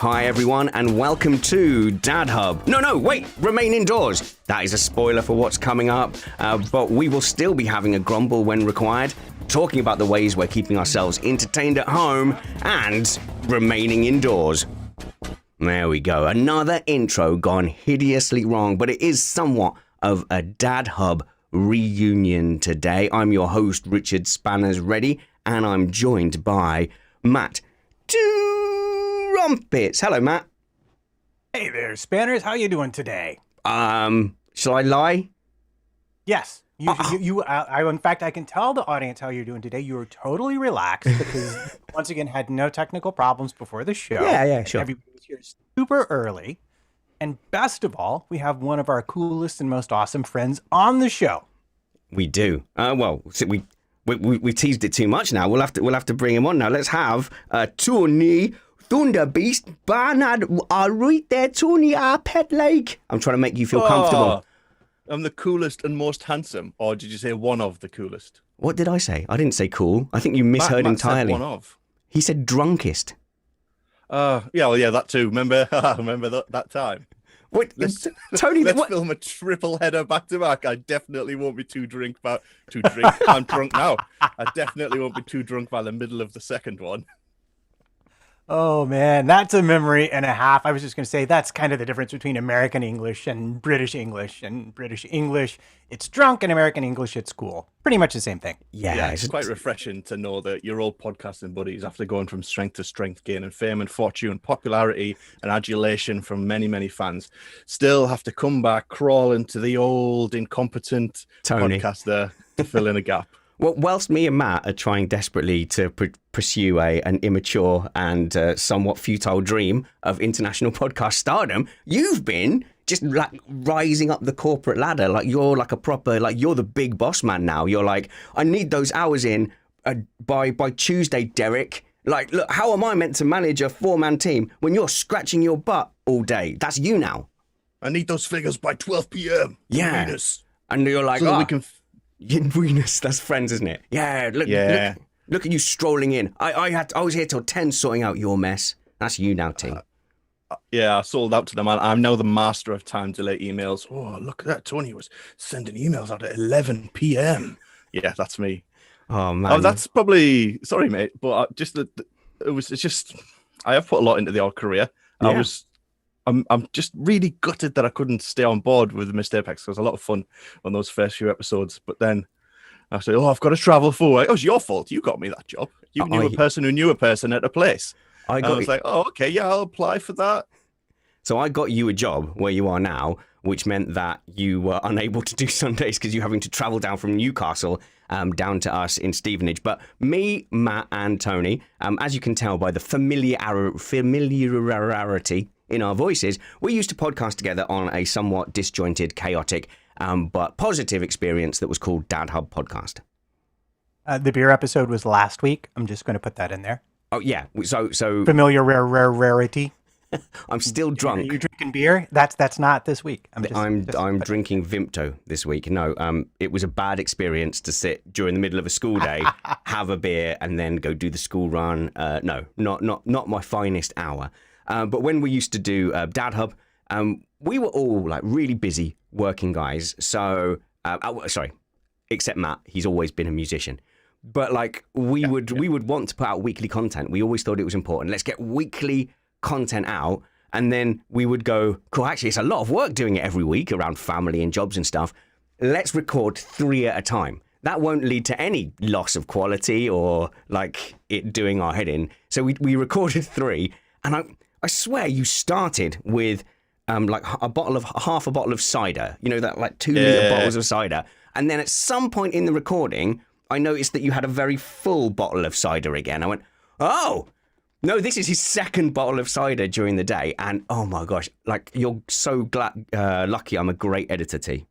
Hi everyone and welcome to Dad Hub. No, wait, remain indoors. That is a spoiler for what's coming up, but we will still be having a grumble when required, talking about the ways we're keeping ourselves entertained at home and remaining indoors. There we go, another intro gone hideously wrong, but it is somewhat of a Dad Hub reunion today. I'm your host, Richard Spanners Ready, and I'm joined by Matt Rumpets. Hello, Matt. Hey there, Spanners. How you doing today? Shall I lie? Yes. In fact, I can tell the audience how you're doing today. You were totally relaxed because, once again, had no technical problems before the show. Yeah, sure. Everybody was here super early. And best of all, we have one of our coolest and most awesome friends on the show. We do. We teased it too much now. We'll have to bring him on now. Let's have Tony Thunder Beast Barnard. Right there, Tony, our pet lake. I'm trying to make you feel comfortable. I'm the coolest and most handsome, or did you say one of the coolest? What did I say? I didn't say cool. I think you misheard Matt entirely. Said one of. He said drunkest. Yeah, that too. Remember that time? What, Tony? Let's film a triple header back to back. I definitely won't be too drunk. I'm drunk now. I definitely won't be too drunk by the middle of the second one. Oh, man, that's a memory and a half. I was just going to say that's kind of the difference between American English and British English. And British English, it's drunk, and American English, it's cool. Pretty much the same thing. Yeah, it's quite refreshing to know that your old podcasting buddies, after going from strength to strength, gaining fame and fortune, popularity and adulation from many, many fans, still have to come back, crawl into the old incompetent Tony podcaster to fill in a gap. Well, whilst me and Matt are trying desperately to pursue an immature and somewhat futile dream of international podcast stardom, you've been just like rising up the corporate ladder. Like you're like a proper, like you're the big boss man now. You're like, I need those hours in by Tuesday, Derek. Like, look, how am I meant to manage a 4-man team when you're scratching your butt all day? That's you now. I need those figures by 12 p.m. Yeah. Venus. And you're like, so we can... Venus, that's friends, isn't it? Yeah, look at you strolling in. I was here till 10 sorting out your mess. That's you now, T. I sold out to them. I'm now the master of time delay emails. Oh, look at that. Tony was sending emails out at 11 p.m. Yeah, that's me. Oh, man. Oh, that's probably... Sorry, mate, but I have put a lot into the old career. Yeah. I'm just really gutted that I couldn't stay on board with the Missed Apex. It was a lot of fun on those first few episodes. But then I said, I've got to travel for it. It was your fault. You got me that job. You knew a person who knew a person at a place. I was like, okay, yeah, I'll apply for that. So I got you a job where you are now, which meant that you were unable to do Sundays because you're having to travel down from Newcastle down to us in Stevenage. But me, Matt, and Tony, as you can tell by the familiarity in our voices, we used to podcast together on a somewhat disjointed, chaotic, but positive experience that was called Dad Hub Podcast. The beer episode was last week. I'm just going to put that in there. Oh, yeah. So rarity. I'm still drunk. You're drinking beer? That's not this week. I'm drinking Vimto this week. No, it was a bad experience to sit during the middle of a school day, have a beer, and then go do the school run. No, not my finest hour. But when we used to do Dad Hub, we were all like really busy working guys. So, except Matt, he's always been a musician. But like we would want to put out weekly content. We always thought it was important. Let's get weekly content out, and then we would go, cool, actually it's a lot of work doing it every week around family and jobs and stuff. Let's record 3 at a time. That won't lead to any loss of quality or like it doing our head in. So we recorded 3, and I swear you started with like half a bottle of cider, you know, that like 2-liter bottles of cider. And then at some point in the recording, I noticed that you had a very full bottle of cider again. I went, oh, no, this is his second bottle of cider during the day. And oh my gosh, like you're so lucky I'm a great editor, T.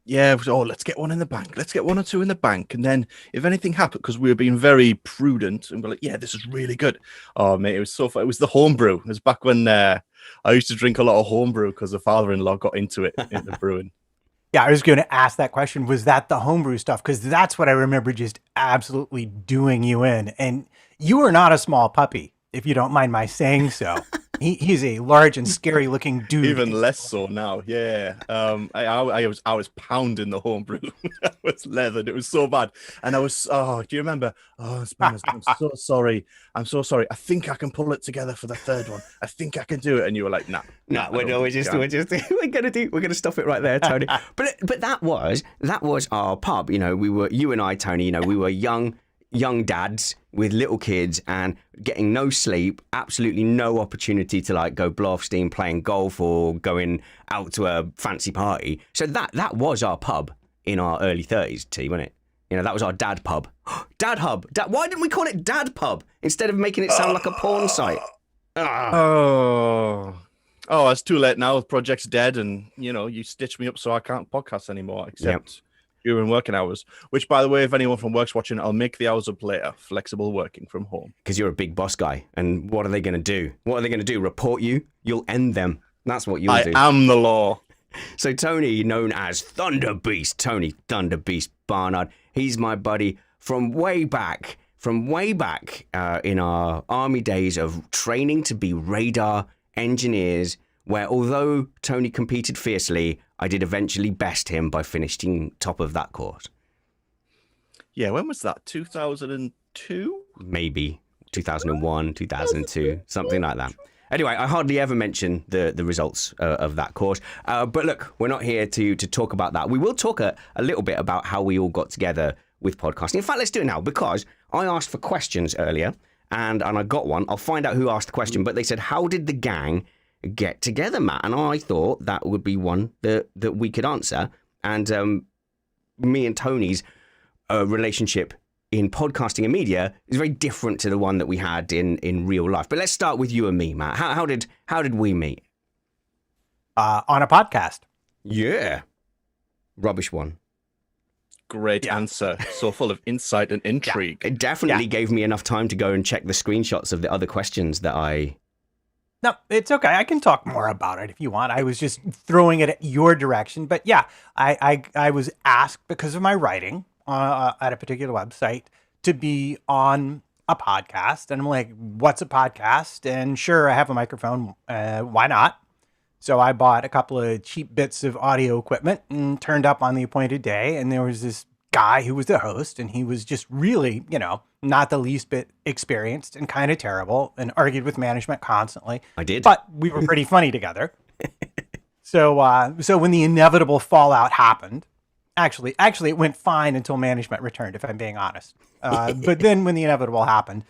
Yeah, let's get one in the bank. Let's get 1 or 2 in the bank. And then if anything happened, because we were being very prudent and we're like, yeah, this is really good. Oh, mate, it was so fun. It was the homebrew. It was back when I used to drink a lot of homebrew because the father-in-law got into it, into brewing. Yeah, I was going to ask that question. Was that the homebrew stuff? Because that's what I remember just absolutely doing you in. And you were not a small puppy. if you don't mind my saying so. He's a large and scary looking dude. Even less so now. Yeah. I was pounding the homebrew. I was leathered. It was so bad. And I was, do you remember? Oh, Spanners, I'm so sorry. I'm so sorry. I think I can pull it together for the third one. I think I can do it. And you were like, nah. We're gonna stop it right there, Tony. but that was our pub. You know, you and I, Tony. You know, we were young dads with little kids and getting no sleep, absolutely no opportunity to like go blow off steam playing golf or going out to a fancy party. So that was our pub in our early 30s, T, wasn't it? You know, that was our dad pub. Dad hub. Why didn't we call it dad pub instead of making it sound like a porn site? Oh, it's too late now. The project's dead, and you stitched me up so I can't podcast anymore except during working hours. Which, by the way, if anyone from work's watching, I'll make the hours up later. Flexible working from home. Because you're a big boss guy, and what are they going to do? What are they going to do? Report you? You'll end them. That's what you'll do. I am the law. So Tony, known as Thunder Beast, Tony Thunder Beast Barnard, he's my buddy from way back in our army days of training to be radar engineers, where although Tony competed fiercely, I did eventually best him by finishing top of that course. Yeah, when was that? 2002? Maybe 2001, 2002, something like that. Anyway, I hardly ever mention the results of that course. But look, we're not here to talk about that. We will talk a little bit about how we all got together with podcasting. In fact, let's do it now, because I asked for questions earlier and I got one. I'll find out who asked the question, but they said, how did the gang get together, Matt? And I thought that would be one that we could answer. And me and Tony's relationship in podcasting and media is very different to the one that we had in real life. But let's start with you and me, Matt. How did we meet? On a podcast. Yeah. Rubbish one. Great answer. So full of insight and intrigue. It definitely gave me enough time to go and check the screenshots of the other questions that I... No, it's okay. I can talk more about it if you want. I was just throwing it at your direction. But yeah, I was asked because of my writing at a particular website to be on a podcast. And I'm like, what's a podcast? And sure, I have a microphone. Why not? So I bought a couple of cheap bits of audio equipment and turned up on the appointed day. And there was this guy who was the host, and he was just really, not the least bit experienced and kind of terrible, and argued with management constantly. I did. But we were pretty funny together. So when the inevitable fallout happened, actually it went fine until management returned, if I'm being honest. But then when the inevitable happened,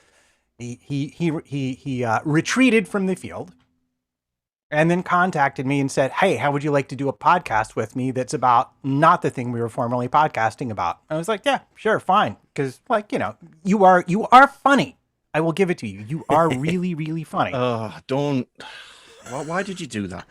he retreated from the field and then contacted me and said, hey, how would you like to do a podcast with me that's about not the thing we were formerly podcasting about? I was like, yeah, sure, fine. Because, you are funny. I will give it to you. You are really, really funny. Don't. Why did you do that?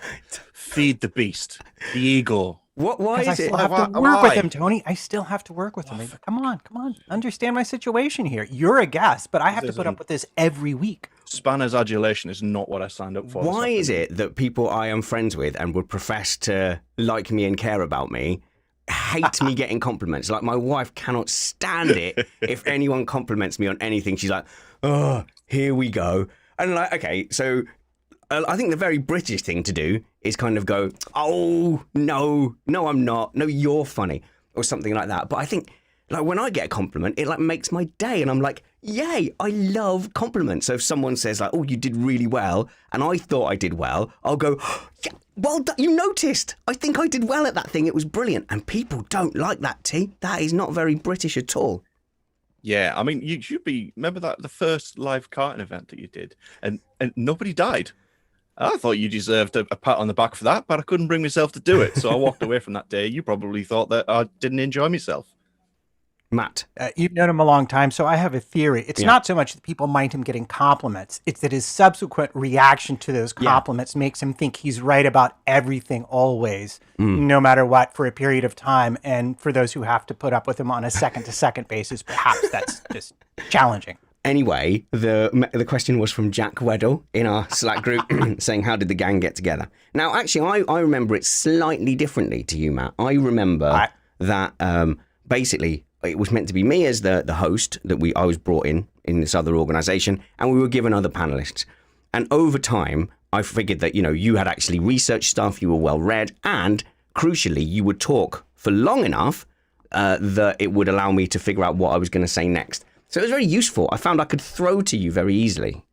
Feed the beast, the ego. Why is I it? still have to work with him, Tony. I still have to work with him. Come on. Understand my situation here. You're a guest, but I have to put up with this every week. Spanner's adulation is not what I signed up for. Why is it that people I am friends with and would profess to like me and care about me hate me getting compliments? Like, my wife cannot stand it if anyone compliments me on anything. She's like, oh, here we go. And like, okay, so I think the very British thing to do is kind of go, oh, no, I'm not. No, you're funny, or something like that. But I think, like, when I get a compliment, it like makes my day, and I'm like, yay, I love compliments. So if someone says like, oh, you did really well, and I thought I did well, I'll go, yeah, well done. You noticed. I think I did well at that thing. It was brilliant. And people don't like that, T. That is not very British at all. Yeah, I mean, you should be. Remember that the first live karting event that you did, and nobody died. I thought you deserved a pat on the back for that, but I couldn't bring myself to do it. So I walked away from that day. You probably thought that I didn't enjoy myself. Matt. You've known him a long time, so I have a theory. It's not so much that people mind him getting compliments. It's that his subsequent reaction to those compliments makes him think he's right about everything always, no matter what, for a period of time. And for those who have to put up with him on a second-to-second basis, perhaps that's just challenging. Anyway, the question was from Jack Weddle in our Slack group saying, how did the gang get together? Now, actually, I remember it slightly differently to you, Matt. I remember that basically it was meant to be me as the host that I was brought in this other organization, and we were given other panelists. And over time, I figured that, you had actually researched stuff, you were well read, and crucially, you would talk for long enough that it would allow me to figure out what I was going to say next. So it was very useful. I found I could throw to you very easily.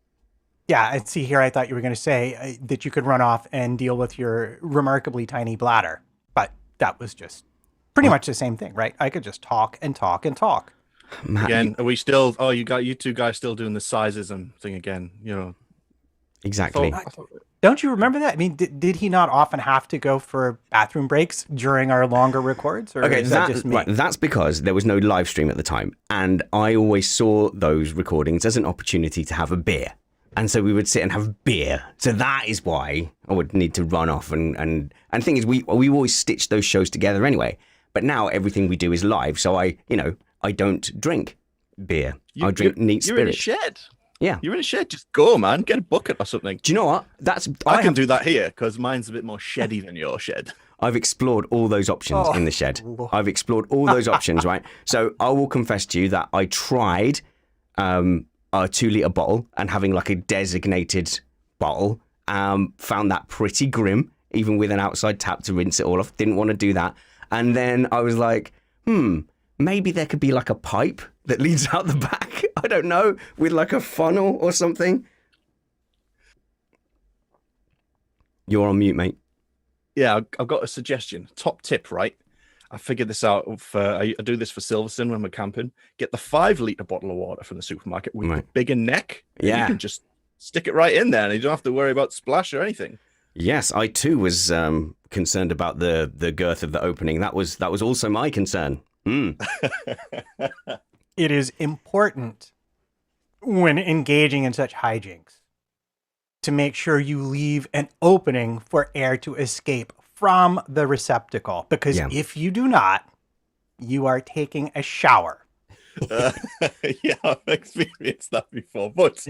Yeah, I see here. I thought you were going to say that you could run off and deal with your remarkably tiny bladder, but that was just pretty much the same thing, right? I could just talk and talk and talk. Matt, Again, are we still? Oh, you two guys still doing the sizism thing again? exactly. Don't you remember that? I mean, did he not often have to go for bathroom breaks during our longer records? Or Okay, is that just me? right, that's because there was no live stream at the time, and I always saw those recordings as an opportunity to have a beer. And so we would sit and have beer. So that is why I would need to run off. And the thing is, we always stitch those shows together anyway. But now everything we do is live. So I don't drink beer. I drink neat You're in a spirits. shed. Yeah. You're in a shed. Just go, man. Get a bucket or something. Do you know what? I can do that here because mine's a bit more sheddy than your shed. I've explored all those options in the shed. Lord. I've explored all those options, right? So I will confess to you that I tried a 2-liter bottle and having like a designated bottle. Found that pretty grim, even with an outside tap to rinse it all off. Didn't want to do that. And then I was like, maybe there could be like a pipe that leads out the back. I don't know, with like a funnel or something. You're on mute, mate. Yeah, I've got a suggestion. Top tip, right? I figured this out. I do this for Silverstone when we're camping. Get the 5-liter bottle of water from the supermarket with the bigger neck. And Yeah. you can just stick it right in there, and you don't have to worry about splash or anything. Yes, I too was concerned about the girth of the opening. That was also my concern. It is important when engaging in such hijinks to make sure you leave an opening for air to escape from the receptacle, because if you do not, you are taking a shower. Yeah, I've experienced that before, but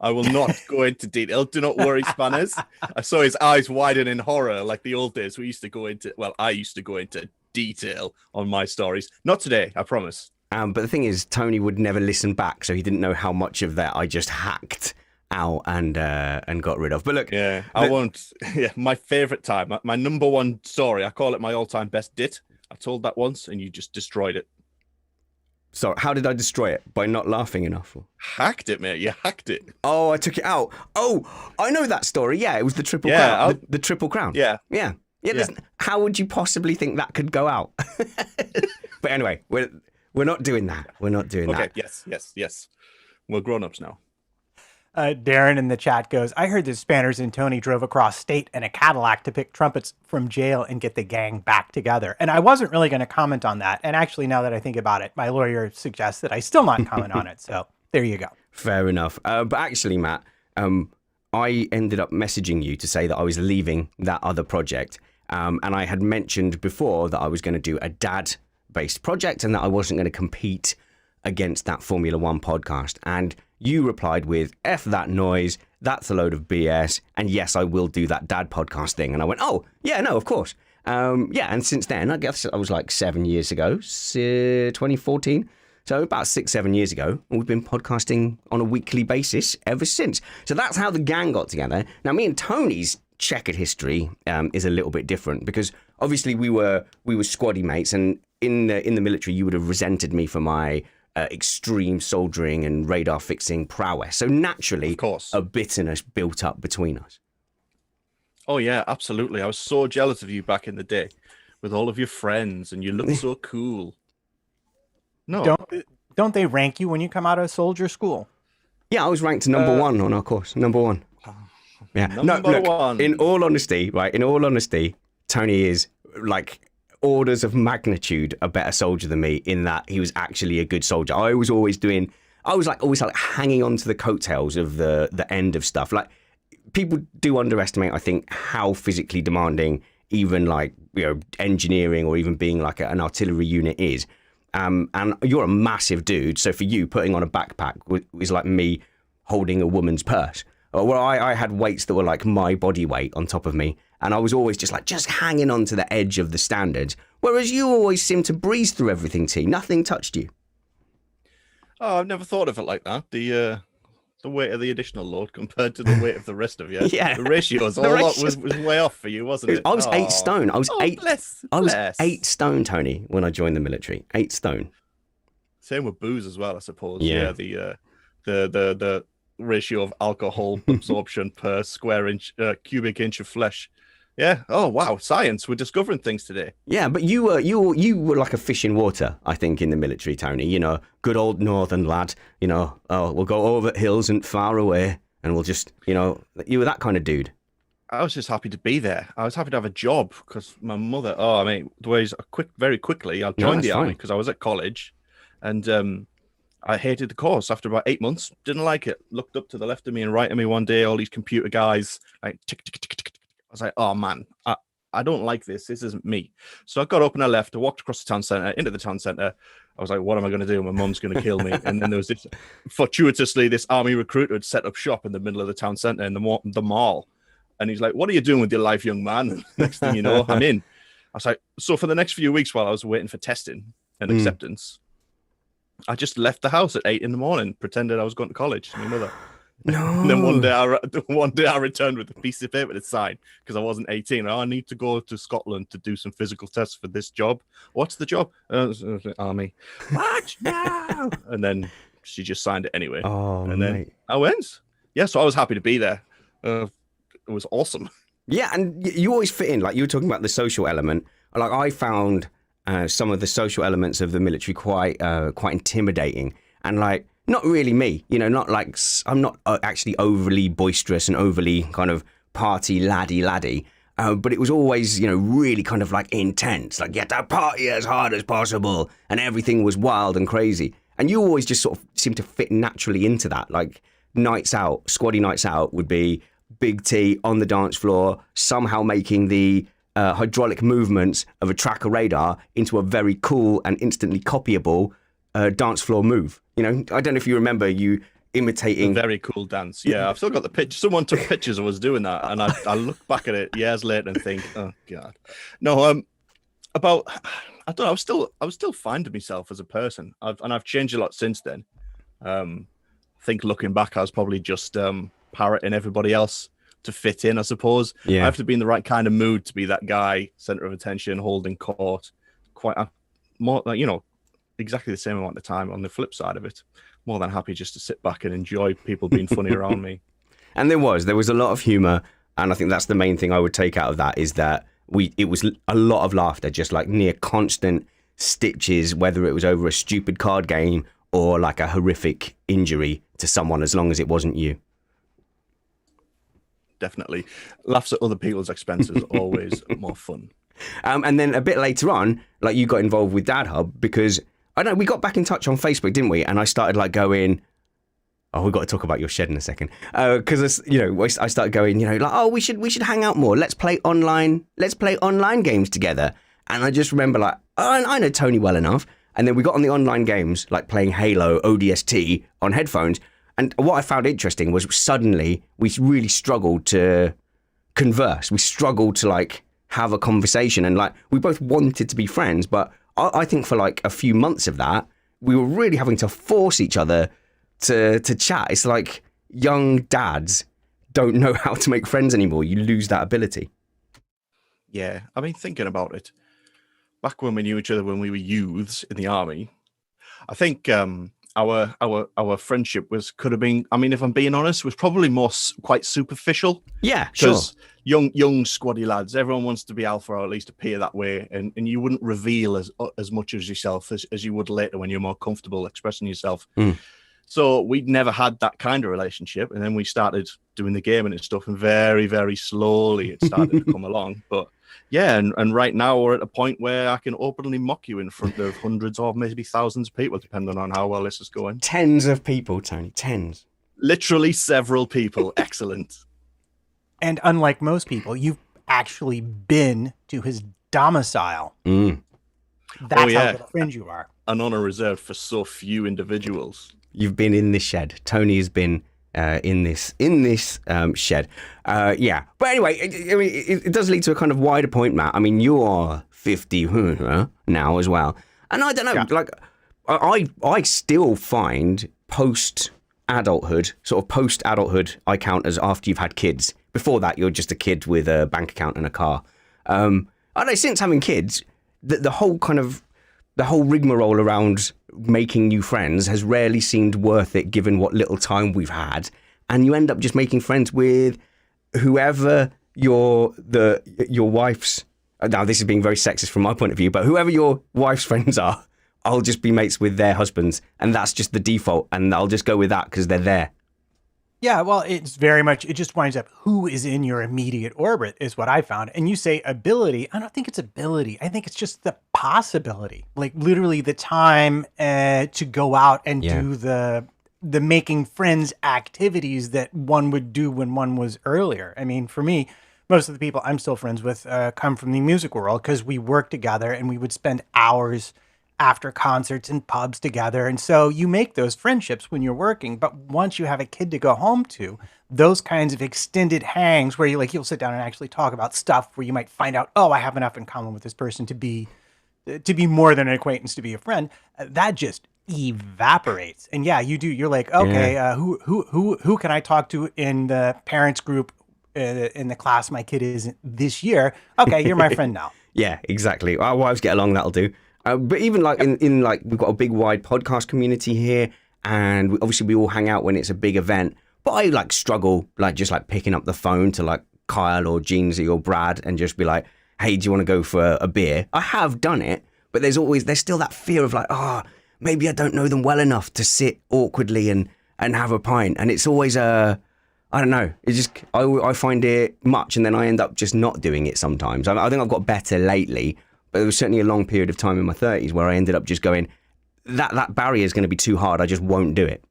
I will not go into detail. Do not worry, Spanners. I saw his eyes widen in horror like the old days. I used to go into detail on my stories. Not today, I promise. But the thing is, Tony would never listen back, so he didn't know how much of that I just hacked out and got rid of. But look, I won't. Yeah, my favorite time, my number one story. I call it my all-time best dit. I told that once, and you just destroyed it. So how did I destroy it? By not laughing enough? Hacked it, mate. You hacked it. Oh, I took it out. Oh, I know that story. Yeah, it was the Triple Crown. The Triple Crown. Yeah. Yeah. How would you possibly think that could go out? But anyway, we're not doing that. We're not doing that. Okay. Yes. We're grown-ups now. Darren in the chat goes, I heard that Spanners and Tony drove across state in a Cadillac to pick trumpets from jail and get the gang back together. And I wasn't really going to comment on that. And actually, now that I think about it, my lawyer suggests that I still not comment on it. So there you go. Fair enough. But actually, Matt, I ended up messaging you to say that I was leaving that other project. And I had mentioned before that I was going to do a dad-based project and that I wasn't going to compete against that Formula One podcast. And you replied with, F that noise, that's a load of BS, and yes, I will do that dad podcast thing. And I went, oh, yeah, no, of course. And since then, I guess I was like 7 years ago, 2014. So about 6-7 years ago, and we've been podcasting on a weekly basis ever since. So that's how the gang got together. Now, me and Tony's checkered history is a little bit different because obviously we were squaddy mates, and in the military, you would have resented me for my extreme soldering and radar fixing prowess. So naturally, Of course. a bitterness built up between us. Oh yeah, absolutely. I was so jealous of you back in the day with all of your friends, and you looked so cool. No. Don't they rank you when you come out of soldier school? Yeah, I was ranked number one on our course. Number one. Yeah. Number one. In all honesty, Tony is like orders of magnitude a better soldier than me in that he was actually a good soldier. I was always hanging on to the coattails of the end of stuff. Like, people do underestimate, I think, how physically demanding even engineering or even being like an artillery unit is. And you're a massive dude, so for you, putting on a backpack was like me holding a woman's purse. Well, I had weights that were like my body weight on top of me, And I was always just hanging on to the edge of the standards. Whereas you always seemed to breeze through everything, T. Nothing touched you. Oh, I've never thought of it like that. The weight of the additional load compared to the weight of the rest of you. Yeah. The ratios was way off for you, wasn't it? I was 8 stone. I was I was bless. 8 stone, Tony, when I joined the military. 8 stone. Same with booze as well, I suppose. Yeah. The ratio of alcohol absorption per square inch, cubic inch of flesh. Yeah. Oh wow, science! We're discovering things today. Yeah, but you were like a fish in water, I think, in the military, Tony. You know, good old northern lad. You know, oh, we'll go over hills and far away, and we'll just, you know, you were that kind of dude. I was just happy to be there. I was happy to have a job because my mother. Oh, I mean, very quickly, I joined the army because I was at college, and I hated the course after about 8 months. Didn't like it. Looked up to the left of me and right of me one day, all these computer guys like tick tick tick tick. I was like, oh man, I don't like this. This isn't me. So I got up and I left. I walked across the town centre, into the town centre. I was like, what am I going to do? My mum's going to kill me. And then there was this, fortuitously, this army recruiter had set up shop in the middle of the town centre in the mall. And he's like, what are you doing with your life, young man? And next thing you know, I'm in. I was like, so for the next few weeks while I was waiting for testing and acceptance, I just left the house at 8 a.m, pretended I was going to college. My mother. No. And then one day I returned with a piece of paper to sign because I wasn't 18. I need to go to Scotland to do some physical tests for this job. What's the job? Army. What? No. And then she just signed it anyway. Oh, and then I went. Yeah, so I was happy to be there. It was awesome. Yeah, and you always fit in. Like you were talking about the social element. Like I found some of the social elements of the military quite intimidating, and like. Not really me, you know, not like I'm not actually overly boisterous and overly kind of party laddie, but it was always, you know, really kind of like intense, like you had to party as hard as possible and everything was wild and crazy. And you always just sort of seem to fit naturally into that. Like nights out, squaddy nights out would be Big T on the dance floor, somehow making the hydraulic movements of a tracker radar into a very cool and instantly copyable dance floor move. You know, I don't know if you remember you imitating a very cool dance. Yeah, I've still got the picture. Someone took pictures of us doing that, and I look back at it years later and think, oh god, no. I don't know. I was still finding myself as a person, I've changed a lot since then. I think looking back, I was probably just parroting everybody else to fit in, I suppose. Yeah. I have to be in the right kind of mood to be that guy, center of attention, holding court. More like, you know. Exactly the same amount of time. On the flip side of it, more than happy just to sit back and enjoy people being funny around me. And there was a lot of humor, and I think that's the main thing I would take out of that is that it was a lot of laughter, just like near constant stitches, whether it was over a stupid card game or like a horrific injury to someone, as long as it wasn't you. Definitely, laughs at other people's expense is always more fun. And then a bit later on, like you got involved with Dad Hub because. I know we got back in touch on Facebook, didn't we? And I started like going, oh, we've got to talk about your shed in a second. Because, you know, I started going, you know, like, oh, we should hang out more. Let's play online games together. And I just remember like, oh, I know Tony well enough. And then we got on the online games, like playing Halo, ODST on headphones. And what I found interesting was suddenly we really struggled to converse. We struggled to like have a conversation. And like, we both wanted to be friends, but I think for like a few months of that, we were really having to force each other to chat. It's like young dads don't know how to make friends anymore. You lose that ability. Yeah, I mean, thinking about it, back when we knew each other when we were youths in the army, I think our friendship could have been. I mean, if I'm being honest, was probably quite superficial. Yeah, sure. Young squaddy lads, everyone wants to be alpha or at least appear that way, and you wouldn't reveal as much as yourself as you would later when you're more comfortable expressing yourself. So we'd never had that kind of relationship, and then we started doing the gaming and stuff, and very, very slowly it started to come along. But yeah, and right now we're at a point where I can openly mock you in front of hundreds or maybe thousands of people, depending on how well this is going. Tens of people, Tony, tens. Literally several people. Excellent. And unlike most people, you've actually been to his domicile. Mm. That's how little friends you are. An honor reserved for so few individuals. You've been in the shed. Tony has been in this shed. Yeah, but anyway, it does lead to a kind of wider point, Matt. I mean, you are 50 now as well, and I don't know, like I still find post adulthood, I count as after you've had kids. Before that, you're just a kid with a bank account and a car. I don't know, since having kids, the whole rigmarole around making new friends has rarely seemed worth it, given what little time we've had. And you end up just making friends with whoever your wife's, now this is being very sexist from my point of view, but whoever your wife's friends are, I'll just be mates with their husbands. And that's just the default. And I'll just go with that because they're there. Yeah, well, it's very much, it just winds up who is in your immediate orbit is what I found. And you say ability. I don't think it's ability. I think it's just the possibility, like literally the time to go out and do the making friends activities that one would do when one was earlier. I mean, for me, most of the people I'm still friends with come from the music world because we worked together and we would spend hours after concerts and pubs together. And so you make those friendships when you're working. But once you have a kid to go home to, those kinds of extended hangs where you'll sit down and actually talk about stuff where you might find out, oh, I have enough in common with this person to be more than an acquaintance, to be a friend, that just evaporates. And yeah, you do. You're like, okay, who can I talk to in the parents group in the class my kid is in this year? Okay, you're my friend now. Yeah, exactly. Our wives get along, that'll do. But even like in like, we've got a big wide podcast community here, and obviously we all hang out when it's a big event. But I like struggle, like just like picking up the phone to like Kyle or Jeansy or Brad and just be like, hey, do you want to go for a beer? I have done it, but there's still that fear of like, maybe I don't know them well enough to sit awkwardly and have a pint. And it's always I don't know. It's just, I find it much, and then I end up just not doing it sometimes. I think I've got better lately, but there was certainly a long period of time in my 30s where I ended up just going, that barrier is going to be too hard. I just won't do it.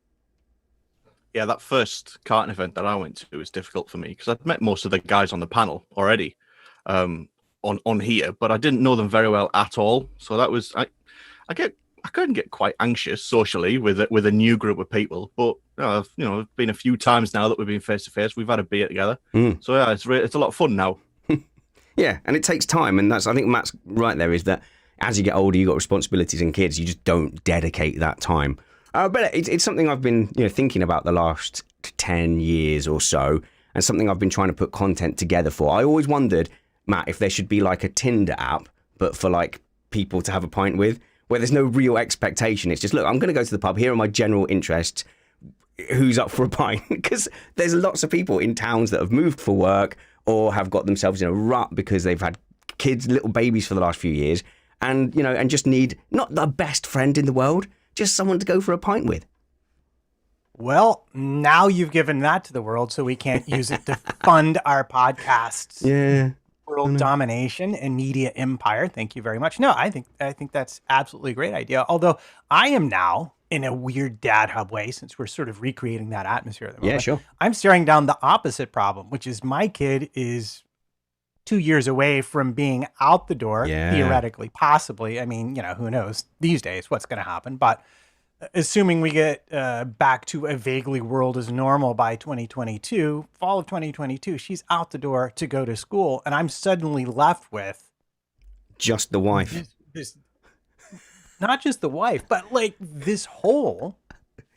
Yeah, that first karting event that I went to was difficult for me because I'd met most of the guys on the panel already on here, but I didn't know them very well at all. So that was, I couldn't get quite anxious socially with a new group of people, but it's been a few times now that we've been face to face. We've had a beer together, so yeah, it's a lot of fun now. Yeah, and it takes time, and I think Matt's right there, is that as you get older, you've got responsibilities and kids, you just don't dedicate that time. But it's something I've been thinking about the last 10 years or so, and something I've been trying to put content together for. I always wondered, Matt, if there should be like a Tinder app, but for like people to have a pint with, where there's no real expectation. It's just, look, I'm going to go to the pub. Here are my general interests. Who's up for a pint? Because there's lots of people in towns that have moved for work or have got themselves in a rut because they've had kids, little babies for the last few years, and and just need not the best friend in the world, just someone to go for a pint with. Well, now you've given that to the world, so we can't use it to fund our podcasts. Yeah. World domination and media empire. Thank you very much. No, I think that's absolutely a great idea. Although I am now, in a weird dad hub way, since we're sort of recreating that atmosphere at the moment, yeah, sure, I'm staring down the opposite problem, which is my kid is 2 years away from being out the door, theoretically, possibly. I mean, who knows these days what's going to happen, but assuming we get back to a vaguely world as normal by 2022, fall of 2022, she's out the door to go to school, and I'm suddenly left with just the wife. This not just the wife, but like this hole.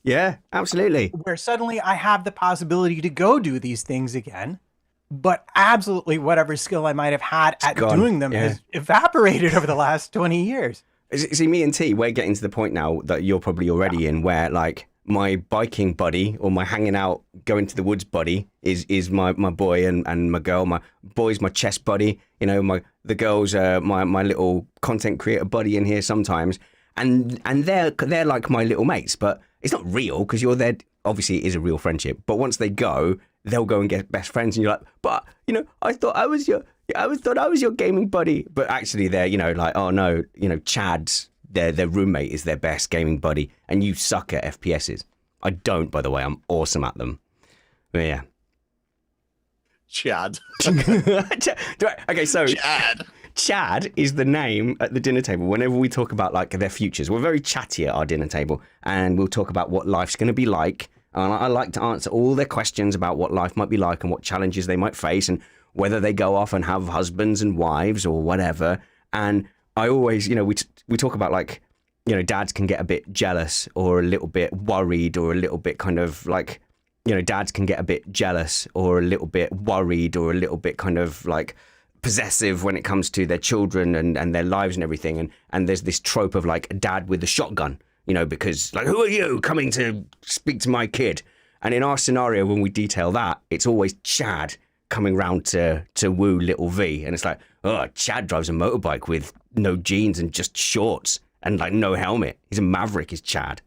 Yeah, absolutely. Where suddenly I have the possibility to go do these things again, but absolutely whatever skill I might have had at doing them has evaporated over the last 20 years. See, me and T, we're getting to the point now that you're probably already in, where like my biking buddy or my hanging out, going to the woods buddy is my boy, and my girl. My boy's my chess buddy. The girl's my little content creator buddy in here sometimes, and they're like my little mates. But it's not real because you're there. Obviously, it is a real friendship. But once they go, they'll go and get best friends, and you're like, but I thought I was your gaming buddy, but actually they're, like, oh no, Chad's their roommate is their best gaming buddy, and you suck at FPSs. I don't, by the way. I'm awesome at them. But yeah. Chad. Okay, so Chad. Chad is the name at the dinner table whenever we talk about like their futures. We're very chatty at our dinner table, and we'll talk about what life's going to be like And I like to answer all their questions about what life might be like and what challenges they might face and whether they go off and have husbands and wives or whatever. And I always, we talk about like, dads can get a bit jealous or a little bit worried or a little bit kind of like, dads can get a bit jealous or a little bit worried or a little bit kind of like possessive when it comes to their children and their lives and everything. And there's this trope of like a dad with a shotgun, because like, who are you coming to speak to my kid? And in our scenario, when we detail that, it's always Chad coming round to woo little V. And it's like, oh, Chad drives a motorbike with no jeans and just shorts and like no helmet. He's a maverick, is Chad.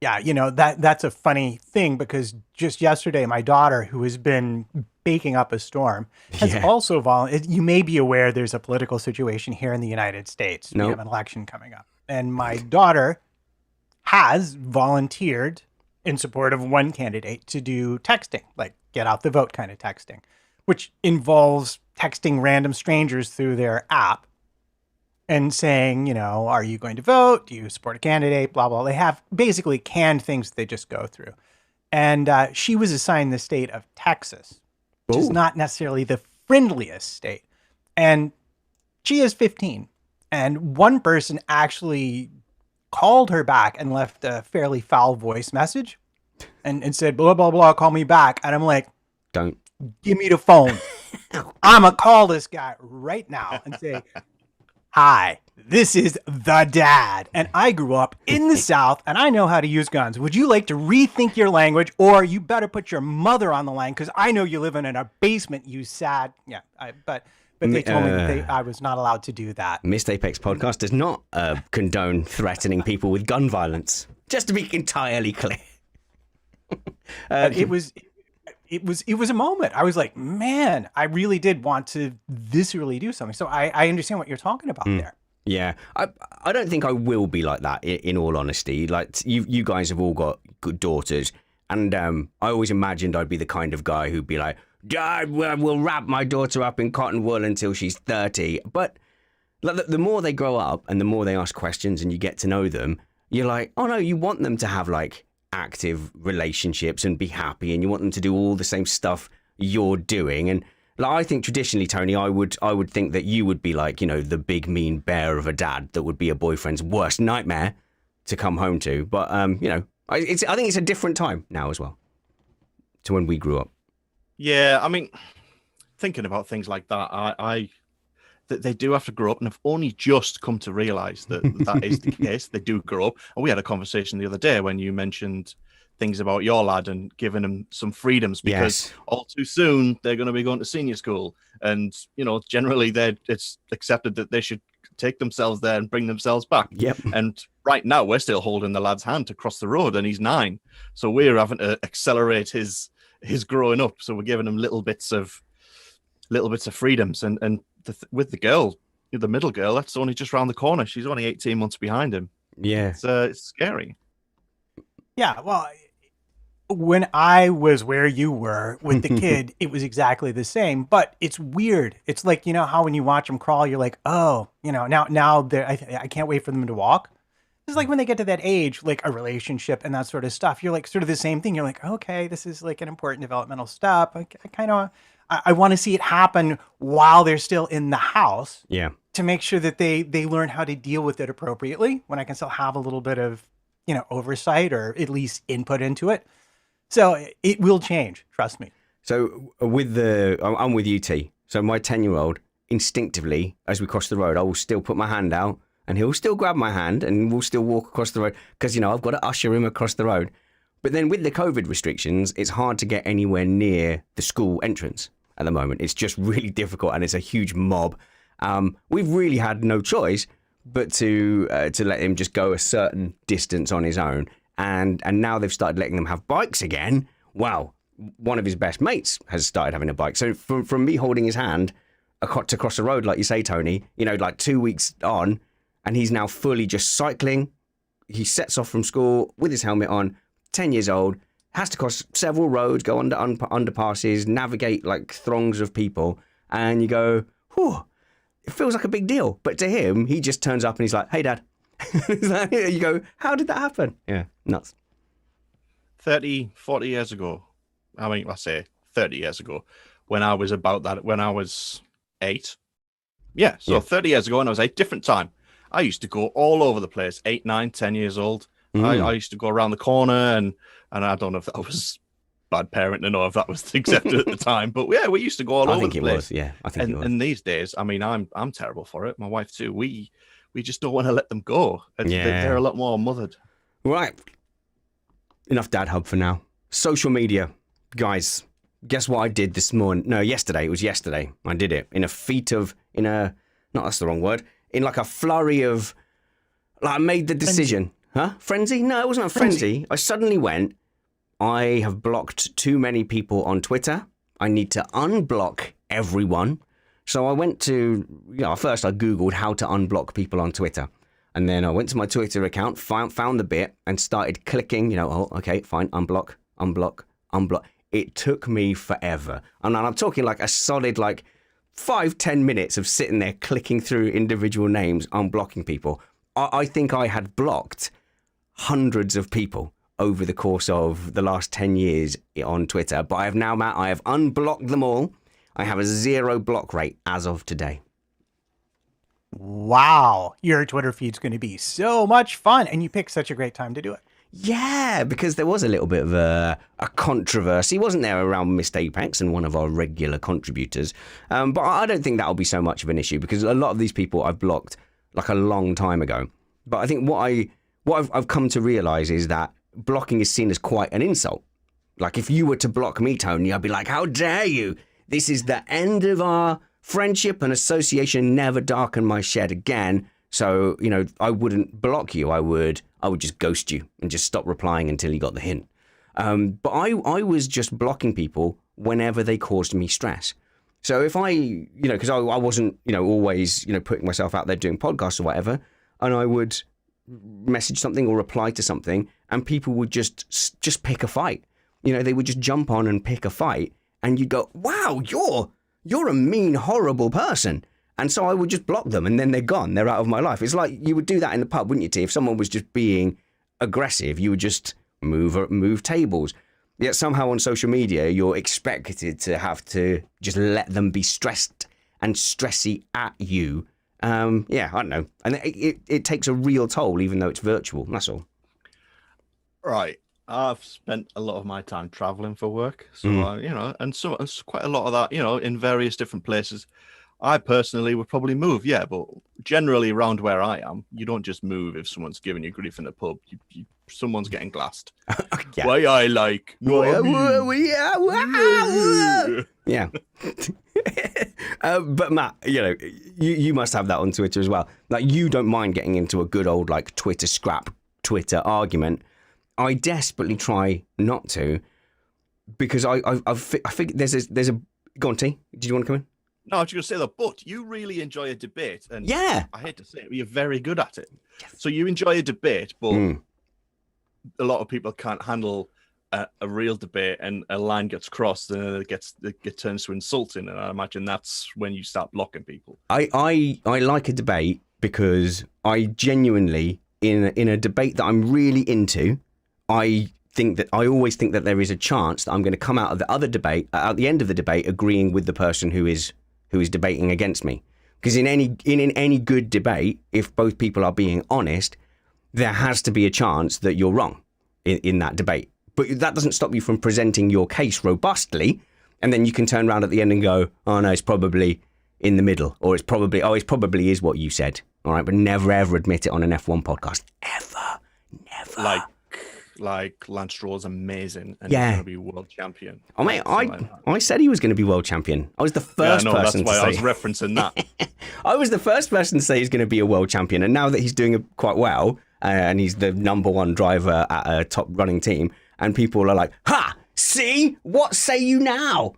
Yeah, that's a funny thing because just yesterday, my daughter, who has been baking up a storm, has also volunteered. You may be aware there's a political situation here in the United States. No. We have an election coming up. And my daughter has volunteered in support of one candidate to do texting, like get out the vote kind of texting, which involves texting random strangers through their app and saying, are you going to vote? Do you support a candidate? Blah, blah. They have basically canned things that they just go through. And she was assigned the state of Texas, which is not necessarily the friendliest state. And she is 15. And one person actually called her back and left a fairly foul voice message and said, blah, blah, blah, call me back. And I'm like, don't give me the phone. I'm going to call this guy right now and say, hi, this is the dad. And I grew up in the South and I know how to use guns. Would you like to rethink your language, or you better put your mother on the line because I know you live in a basement, you sad. Yeah, but they told me that I was not allowed to do that. Missed Apex podcast does not condone threatening people with gun violence. Just to be entirely clear. It was a moment. I was like, man, I really did want to viscerally do something. So I understand what you're talking about there. Yeah, I don't think I will be like that. In all honesty, like you guys have all got good daughters, and I always imagined I'd be the kind of guy who'd be like, Dad, we'll wrap my daughter up in cotton wool until she's 30. But like, the more they grow up and the more they ask questions and you get to know them, you're like, oh no, you want them to have like active relationships and be happy, and you want them to do all the same stuff you're doing. And like, I think traditionally, Tony, I would think that you would be like, the big mean bear of a dad that would be a boyfriend's worst nightmare to come home to. But I think it's a different time now as well to when we grew up. Yeah, I mean, thinking about things like that, that they do have to grow up, and have only just come to realize that that is the case. They do grow up. And we had a conversation the other day when you mentioned things about your lad and giving him some freedoms, because all too soon they're going to be going to senior school, and generally it's accepted that they should take themselves there and bring themselves back. Yep. And right now we're still holding the lad's hand to cross the road, and he's 9, so we're having to accelerate his growing up. So we're giving him little bits of freedoms, and with the girl, the middle girl, that's only just around the corner. She's only 18 months behind him. Yeah, it's scary. Yeah, well, when I was where you were with the kid, it was exactly the same, but it's weird. It's like, how when you watch them crawl, you're like, oh, now I can't wait for them to walk. It's like when they get to that age, like a relationship and that sort of stuff, you're like sort of the same thing. You're like, okay, this is like an important developmental step. I want to see it happen while they're still in the house. Yeah. To make sure that they learn how to deal with it appropriately, when I can still have a little bit of, oversight or at least input into it. So it will change. Trust me. So I'm with you, T. So my 10-year-old, instinctively, as we cross the road, I will still put my hand out and he'll still grab my hand and we'll still walk across the road because, I've got to usher him across the road. But then with the COVID restrictions, it's hard to get anywhere near the school entrance at the moment. It's just really difficult, and it's a huge mob. We've really had no choice but to let him just go a certain distance on his own. And now they've started letting them have bikes again. Wow. One of his best mates has started having a bike. So from me holding his hand to cross the road, like you say, Tony, like 2 weeks on, and he's now fully just cycling. He sets off from school with his helmet on, 10 years old, has to cross several roads, go under underpasses, navigate like throngs of people. And you go, whew, it feels like a big deal. But to him, he just turns up and he's like, hey, Dad. You go, how did that happen? Yeah, nuts. 30, 40 years ago. I mean, let's say 30 years ago, when I was 8. Yeah, so Yeah. 30 years ago when I was 8, different time. I used to go all over the place, 8, 9, 10 years old. I used to go around the corner, and I don't know if that was bad parenting or if that was accepted at the time, but yeah, we used to go all I over think the it place. was. Yeah, I think it was. And these days, I mean, I'm terrible for it. My wife too. We just don't want to let them go. They're a lot more mothered. Right. Enough Dad Hub for now. Social media. Guys, guess what I did this morning? No, yesterday. It was yesterday. I did it in a that's the wrong word. In like a flurry of, like I made the decision. Huh? Frenzy? No, it wasn't a frenzy. I suddenly went, I have blocked too many people on Twitter. I need to unblock everyone. So I went to, first I Googled how to unblock people on Twitter. And then I went to my Twitter account, found the bit and started clicking, okay, fine, unblock. It took me forever. And I'm talking like a solid 5-10 minutes of sitting there clicking through individual names, unblocking people. I think I had blocked hundreds of people over the course of the last 10 years on Twitter. But I have unblocked them all. I have a 0 block rate as of today. Wow, your Twitter feed's going to be so much fun, and you picked such a great time to do it. Yeah, because there was a little bit of a controversy, wasn't there, around Missed Apex and one of our regular contributors. But I don't think that'll be so much of an issue because a lot of these people I've blocked like a long time ago. But I think what I've come to realise is that blocking is seen as quite an insult. Like if you were to block me, Tony, I'd be like, how dare you? This is the end of our friendship and association. Never darken my shed again. So, I wouldn't block you. I would just ghost you and just stop replying until you got the hint. But I was just blocking people whenever they caused me stress. So if because I wasn't, always, putting myself out there doing podcasts or whatever, and I would message something or reply to something and people would just pick a fight. They would just jump on and pick a fight and you'd go, wow, you're a mean, horrible person. And so I would just block them and then they're gone. They're out of my life. It's like you would do that in the pub, wouldn't you, T? If someone was just being aggressive, you would just move tables. Yet somehow on social media, you're expected to have to just let them be stressed and stressy at you. I don't know. And it takes a real toll, even though it's virtual. That's all. Right. I've spent a lot of my time traveling for work. So, and so it's quite a lot of that, in various different places. I personally would probably move, yeah, but generally around where I am, you don't just move if someone's giving you grief in the pub. Someone's getting glassed. Yeah. Why I like... Yeah. But Matt, you must have that on Twitter as well. Like you don't mind getting into a good old Twitter scrap, Twitter argument. I desperately try not to because I think there's a... Go on, T. Did you want to come in? No, I was going to say that, but you really enjoy a debate. And yeah. I hate to say it, but you're very good at it. Yes. So you enjoy a debate, but a lot of people can't handle a real debate and a line gets crossed and it turns to insulting. And I imagine that's when you start blocking people. I like a debate because I genuinely, in a debate that I'm really into, I always think that there is a chance that I'm going to come out of the other debate, at the end of the debate, agreeing with the person who is debating against me. Because in any good debate, if both people are being honest, there has to be a chance that you're wrong in that debate. But that doesn't stop you from presenting your case robustly, and then you can turn around at the end and go, oh no, it's probably in the middle, or it probably is what you said. All right, but never ever admit it on an F1 podcast. Ever. Never. Like Lance Stroll's amazing and yeah. he's going to be world champion. Oh mate, I said he was going to be world champion. I was the first person to say. That's why I was referencing that. I was the first person to say he's going to be a world champion, and now that he's doing quite well, and he's the number one driver at a top running team, and people are like, "Ha! See, what say you now?"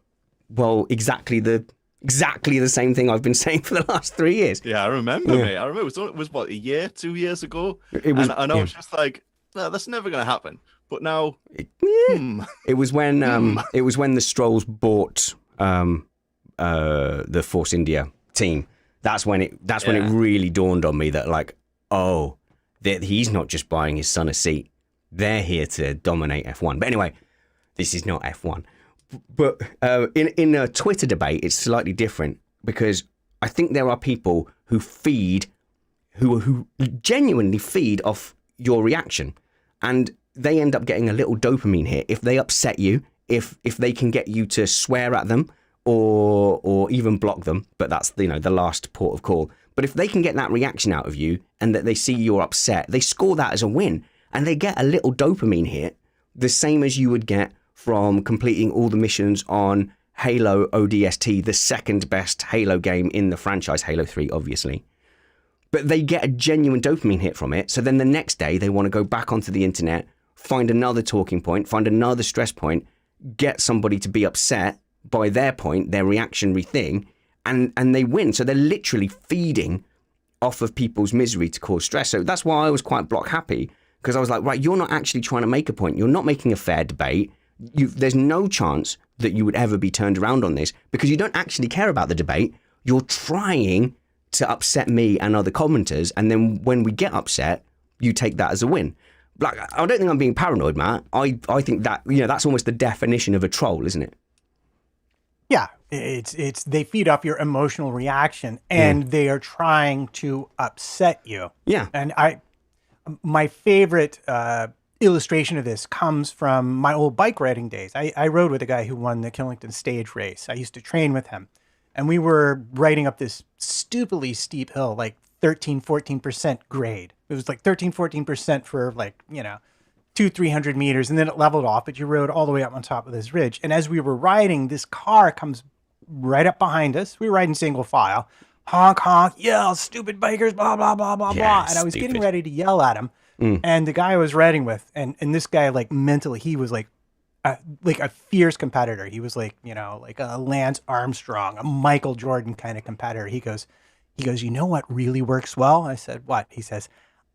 Well, exactly the same thing I've been saying for the last 3 years. Yeah, I remember, mate. I remember it was what, a year, 2 years ago. It was, and I was just like, no, that's never going to happen. But now, it was when the Strolls bought the Force India team. That's when it really dawned on me that that he's not just buying his son a seat. They're here to dominate F1. But anyway, this is not F1. But in a Twitter debate, it's slightly different because I think there are people who genuinely feed off your reaction, and they end up getting a little dopamine hit if they upset you, if they can get you to swear at them or even block them. But that's the last port of call. But if they can get that reaction out of you and that they see you're upset, they score that as a win, and they get a little dopamine hit, the same as you would get from completing all the missions on Halo ODST, the second best Halo game in the franchise, Halo 3, obviously. But they get a genuine dopamine hit from it. So then the next day they want to go back onto the internet, find another talking point, find another stress point, get somebody to be upset by their point, their reactionary thing, and they win. So they're literally feeding off of people's misery to cause stress. So that's why I was quite block happy, because I was like, right, you're not actually trying to make a point. You're not making a fair debate. There's no chance that you would ever be turned around on this because you don't actually care about the debate. You're trying to upset me and other commenters, and then when we get upset, you take that as a win. Like, I don't think I'm being paranoid, Matt. I think that that's almost the definition of a troll, isn't it? Yeah, it's they feed off your emotional reaction, and they are trying to upset you. Yeah, and my favorite illustration of this comes from my old bike riding days. I rode with a guy who won the Killington stage race. I used to train with him, and we were riding up this stupidly steep hill, like 13-14% grade. It was like 13-14% for 200-300 meters, and then it leveled off, but you rode all the way up on top of this ridge. And as we were riding, this car comes right up behind us. We were riding single file. Honk, honk, yell, stupid bikers, blah, blah, blah, blah, blah. And I was getting ready to yell at him. And the guy I was riding with, and this guy, mentally, he was like a fierce competitor. He was like a Lance Armstrong, a Michael Jordan kind of competitor. He goes, you know what really works well? I said, what? He says,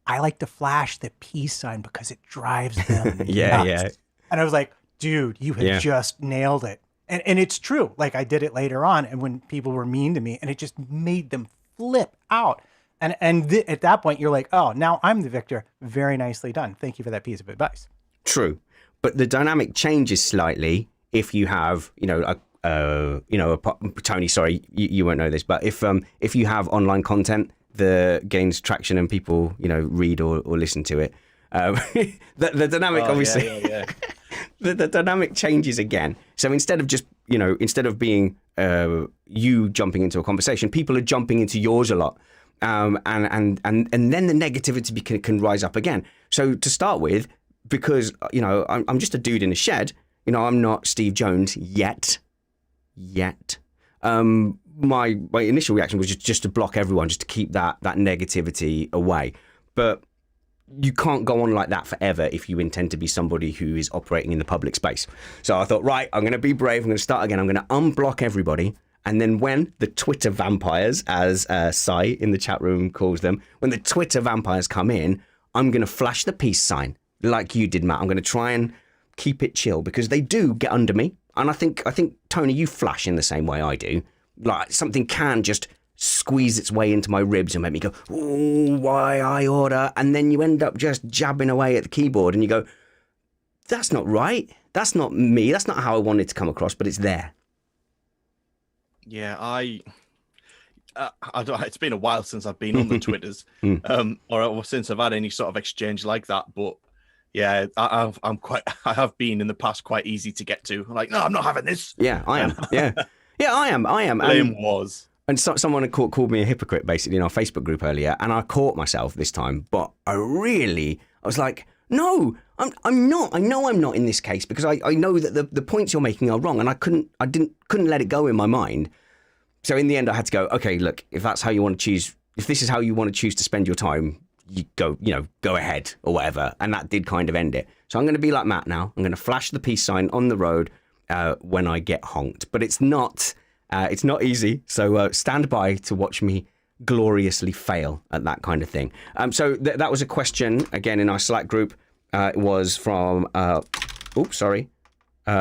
I like to flash the peace sign because it drives them nuts. And I was like, dude, you have just nailed it. And it's true. Like, I did it later on, and when people were mean to me, and it just made them flip out. And at that point, you're like, oh, now I'm the victor. Very nicely done. Thank you for that piece of advice. True. But the dynamic changes slightly if you have, Tony, sorry, you won't know this, but if you have online content that gains traction and people, read or listen to it, the dynamic obviously, the dynamic changes again. So instead of being you jumping into a conversation, people are jumping into yours a lot. And then the negativity can rise up again. So to start with, because I'm just a dude in a shed, I'm not Steve Jones yet. My initial reaction was just to block everyone, just to keep that negativity away. But you can't go on like that forever if you intend to be somebody who is operating in the public space. So I thought, right, I'm going to be brave. I'm going to start again. I'm going to unblock everybody. And then when the Twitter vampires, as Sai in the chat room calls them, when the Twitter vampires come in, I'm going to flash the peace sign like you did, Matt. I'm going to try and keep it chill because they do get under me. And I think, Tony, you flash in the same way I do. Like, something can just squeeze its way into my ribs and make me go, oh, why I order? And then you end up just jabbing away at the keyboard and you go, that's not right. That's not me. That's not how I wanted to come across, but it's there. Yeah, I don't. It's been a while since I've been on the Twitters, or since I've had any sort of exchange like that. But yeah, I have been in the past quite easy to get to. I'm like, no, I'm not having this. Yeah, I am. Yeah, I am. Liam was. And someone had called me a hypocrite basically in our Facebook group earlier, and I caught myself this time. But I was like, no, I'm not. I know I'm not in this case because I know that the points you're making are wrong, and I couldn't let it go in my mind. So in the end, I had to go, okay, look, if that's how you want to choose, if this is how you want to choose to spend your time, you go ahead or whatever. And that did kind of end it. So I'm going to be like Matt now. I'm going to flash the peace sign on the road when I get honked. But it's not easy. So stand by to watch me gloriously fail at that kind of thing. So that was a question, again, in our Slack group. It was from, I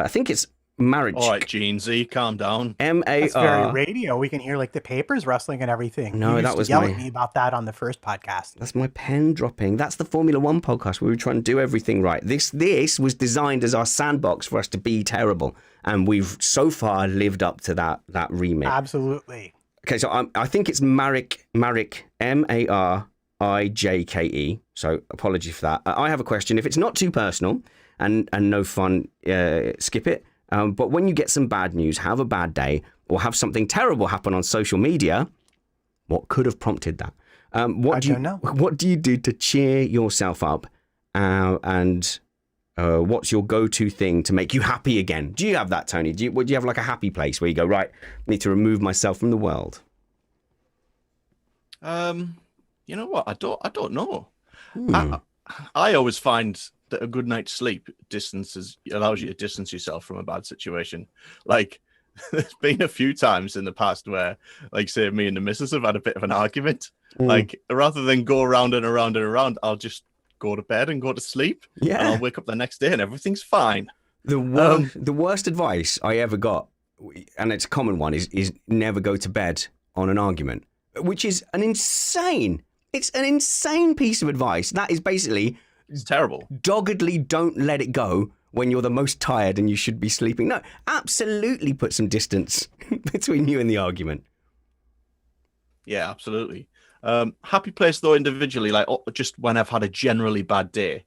think it's marriage. All right, Gene Z, calm down. That's very MAR. radio. We can hear like the papers rustling and everything. No, You that used was to yell my- at me about that on the first podcast. That's my pen dropping. That's the Formula One podcast where we were trying to do everything right. This was designed as our sandbox for us to be terrible, and we've so far lived up to that remit. Absolutely. Okay, so I think it's Marike, Marijke. So apology for that. I have a question. If it's not too personal and no fun, skip it. But when you get some bad news, have a bad day, or have something terrible happen on social media, what could have prompted that? What do you do to cheer yourself up? And what's your go-to thing to make you happy again? Do you have that, Tony? Do you have like a happy place where you go, right, I need to remove myself from the world? You know what? I don't know. I always find that a good night's sleep allows you to distance yourself from a bad situation. Like, there's been a few times in the past where, like, say, me and the missus have had a bit of an argument. Like, rather than go around and around and around, I'll just go to bed and go to sleep. Yeah. And I'll wake up the next day and everything's fine. The worst advice I ever got, and it's a common one, is never go to bed on an argument, which is it's an insane piece of advice. That is basically, It's terrible. doggedly don't let it go when you're the most tired and you should be sleeping. No, absolutely put some distance between you and the argument. Yeah, absolutely. Happy place though individually, like just when I've had a generally bad day.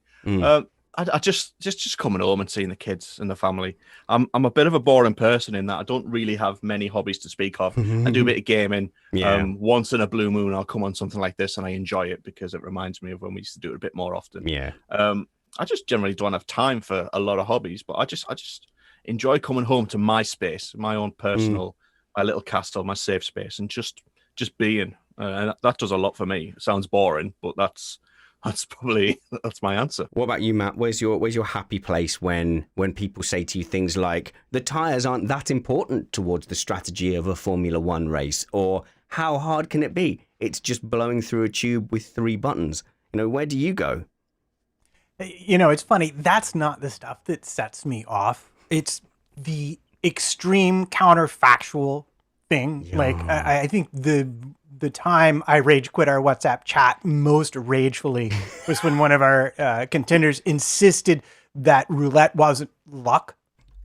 I just coming home and seeing the kids and the family. I'm a bit of a boring person in that I don't really have many hobbies to speak of. I do a bit of gaming. Yeah. Once in a blue moon, I'll come on something like this and I enjoy it because it reminds me of when we used to do it a bit more often. Yeah. I just generally don't have time for a lot of hobbies, but I just enjoy coming home to my space, my own personal, my little castle, my safe space, and just being. And that does a lot for me. It sounds boring, but that's my answer. What about you, Matt? Where's your happy place when people say to you things like the tires aren't that important towards the strategy of a Formula One race, or how hard can it be? It's just blowing through a tube with 3 buttons. Where do you go? It's funny. That's not the stuff that sets me off. It's the extreme counterfactual thing. Yeah. Like, I think the time I rage quit our WhatsApp chat most ragefully was when one of our contenders insisted that roulette wasn't luck.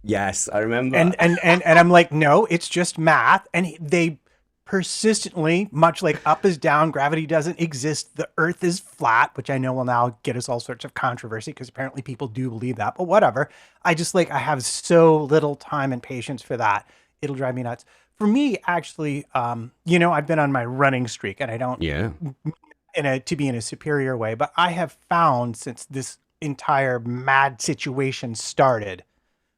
Yes, I remember. And I'm like, no, it's just math. And they persistently, much like up is down, gravity doesn't exist, the earth is flat, which I know will now get us all sorts of controversy because apparently people do believe that, but whatever. I have so little time and patience for that. It'll drive me nuts. For me, actually, I've been on my running streak, and I don't to be in a superior way, but I have found since this entire mad situation started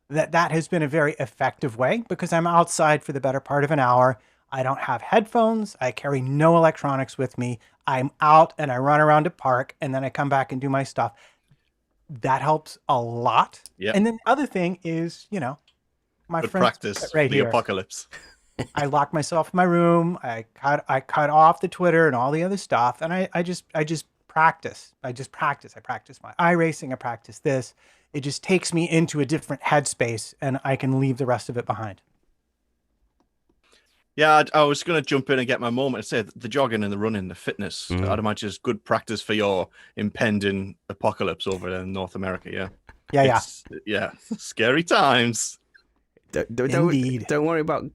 that has been a very effective way because I'm outside for the better part of an hour. I don't have headphones. I carry no electronics with me. I'm out and I run around a park and then I come back and do my stuff. That helps a lot. Yeah. And then the other thing is, my Good friends practice right the here. apocalypse. I lock myself in my room. I cut off the Twitter and all the other stuff, and I just practice. I practice my iRacing. I practice this. It just takes me into a different headspace, and I can leave the rest of it behind. Yeah, I was going to jump in and get my moment and say the jogging and the running, the fitness, I'd imagine is good practice for your impending apocalypse over in North America. Yeah. Yeah. Scary times. Indeed. Don't worry about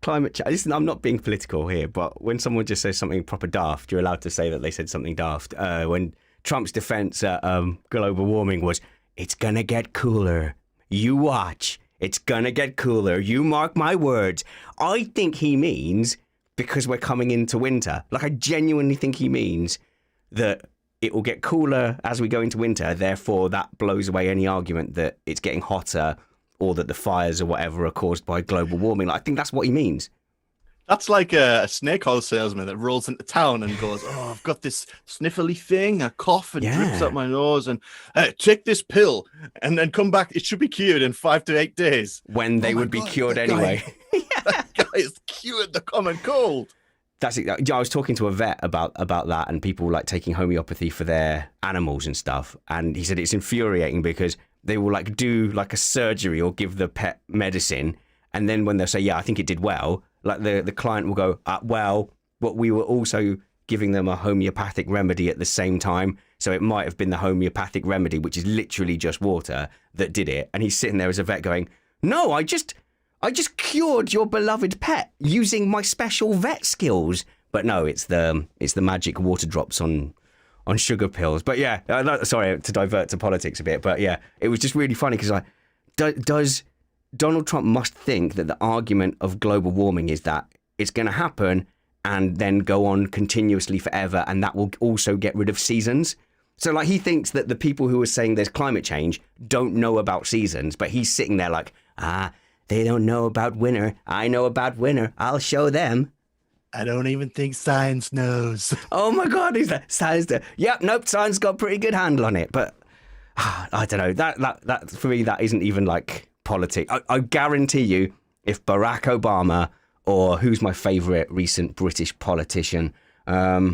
climate change. Listen, I'm not being political here, but when someone just says something proper daft, you're allowed to say that they said something daft. When Trump's defense at global warming was, it's going to get cooler. You watch. It's going to get cooler. You mark my words. I think he means because we're coming into winter. Like, I genuinely think he means that it will get cooler as we go into winter. Therefore, that blows away any argument that it's getting hotter or that the fires or whatever are caused by global warming. Like, I think that's what he means. That's like a snake oil salesman that rolls into town and goes, "Oh, I've got this sniffly thing, a cough and drips up my nose, and take this pill, and then come back. It should be cured in 5 to 8 days." When they would be cured anyway. That guy has cured the common cold. That's it. I was talking to a vet about that, and people like taking homeopathy for their animals and stuff. And he said it's infuriating because they will like do like a surgery or give the pet medicine, and then when they say, yeah, I think it did well, like the client will go, well, what we were also giving them a homeopathic remedy at the same time, so it might have been the homeopathic remedy, which is literally just water, that did it. And he's sitting there as a vet going, no, I just cured your beloved pet using my special vet skills. But no, it's the magic water drops on sugar pills. But yeah, sorry to divert to politics a bit, but yeah, it was just really funny because does Donald Trump must think that the argument of global warming is that it's going to happen and then go on continuously forever, and that will also get rid of seasons. So like he thinks that the people who are saying there's climate change don't know about seasons, but he's sitting there like, they don't know about winter. I know about winter. I'll show them. I don't even think science knows. Oh my God, is that science? Yep, nope, science got a pretty good handle on it. But I don't know. That for me, that isn't even like politics. I guarantee you, if Barack Obama or who's my favourite recent British politician? Yeah,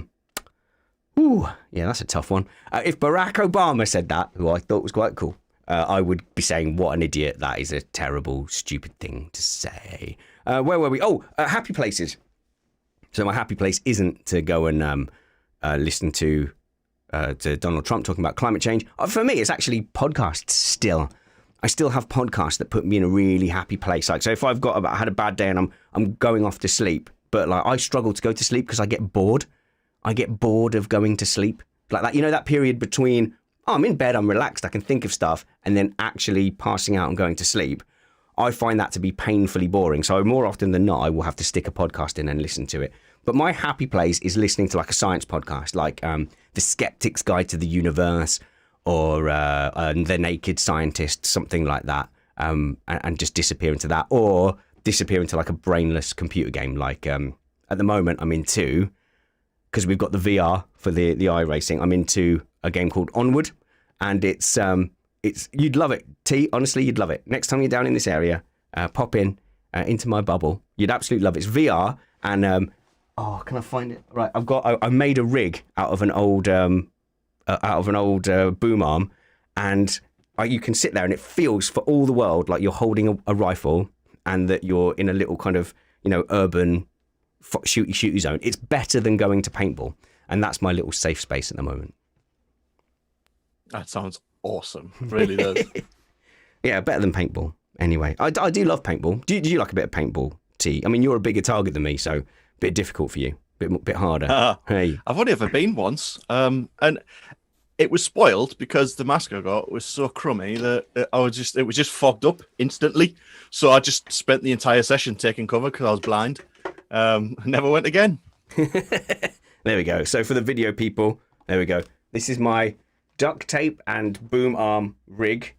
that's a tough one. If Barack Obama said that, who I thought was quite cool, I would be saying, what an idiot. That is a terrible, stupid thing to say. Where were we? Happy places. So my happy place isn't to go and listen to Donald Trump talking about climate change. For me, it's actually podcasts still. I still have podcasts that put me in a really happy place. Like, so if I've had a bad day and I'm going off to sleep, but like I struggle to go to sleep because I get bored. I get bored of going to sleep. Like that, that period between, I'm in bed, I'm relaxed, I can think of stuff, and then actually passing out and going to sleep. I find that to be painfully boring. So more often than not, I will have to stick a podcast in and listen to it. But my happy place is listening to like a science podcast, like The Skeptic's Guide to the Universe, or The Naked Scientist, something like that, and just disappear into that, or disappear into like a brainless computer game. Like at the moment, I'm into, because we've got the VR for the iRacing, I'm into a game called Onward, and it's you'd love it, T. Honestly, you'd love it. Next time you're down in this area, pop in into my bubble. You'd absolutely love it. It's VR, and can I find it? Right, I made a rig out of an old boom arm, and you can sit there, and it feels for all the world like you're holding a rifle, and that you're in a little kind of urban shooty zone. It's better than going to paintball, and that's my little safe space at the moment. That sounds awesome. It really does. Yeah, better than paintball. Anyway, I do love paintball. Do you like a bit of paintball, T? I mean, you're a bigger target than me, so a bit difficult for you, bit harder. Hey, I've only ever been once, and it was spoiled because the mask I got was so crummy that it was just fogged up instantly. So I just spent the entire session taking cover because I was blind. Never went again. There we go. So for the video people, there we go. This is my duct tape and boom arm rig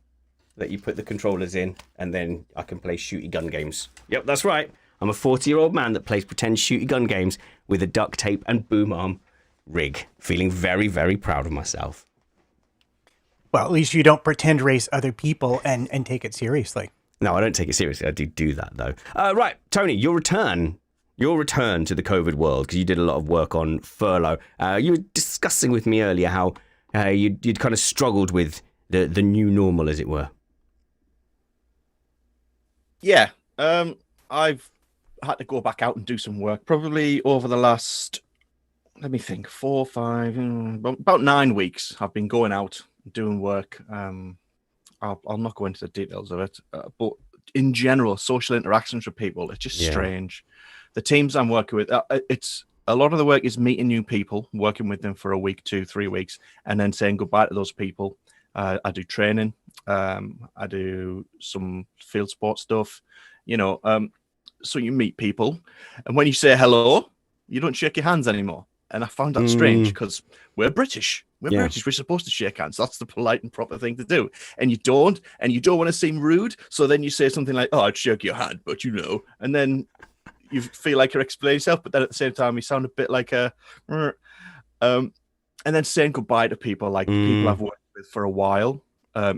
that you put the controllers in, and then I can play shooty gun games. Yep, that's right. I'm a 40-year-old man that plays pretend shooty gun games with a duct tape and boom arm rig. Feeling very, very proud of myself. Well, at least you don't pretend race other people and take it seriously. No, I don't take it seriously. I do that, though. Right, Tony, your return to the COVID world, because you did a lot of work on furlough. You were discussing with me earlier how you'd kind of struggled with the new normal, as it were. Yeah, I've had to go back out and do some work probably over the last, let me think, 4, 5, about 9 weeks. I've been going out doing work. I'll not go into the details of it, but in general, social interactions with people, it's just strange. The teams I'm working with, it's a lot of the work is meeting new people, working with them for a week, 2, 3 weeks, and then saying goodbye to those people. I do training. I do some field sport stuff, so you meet people, and when you say hello, you don't shake your hands anymore. And I found that strange because we're British. British. We're supposed to shake hands. That's the polite and proper thing to do. And you don't want to seem rude. So then you say something like, "Oh, I'd shake your hand, but and then you feel like you're explaining yourself, but then at the same time, you sound a bit like a, and then saying goodbye to people, like people I've worked with for a while,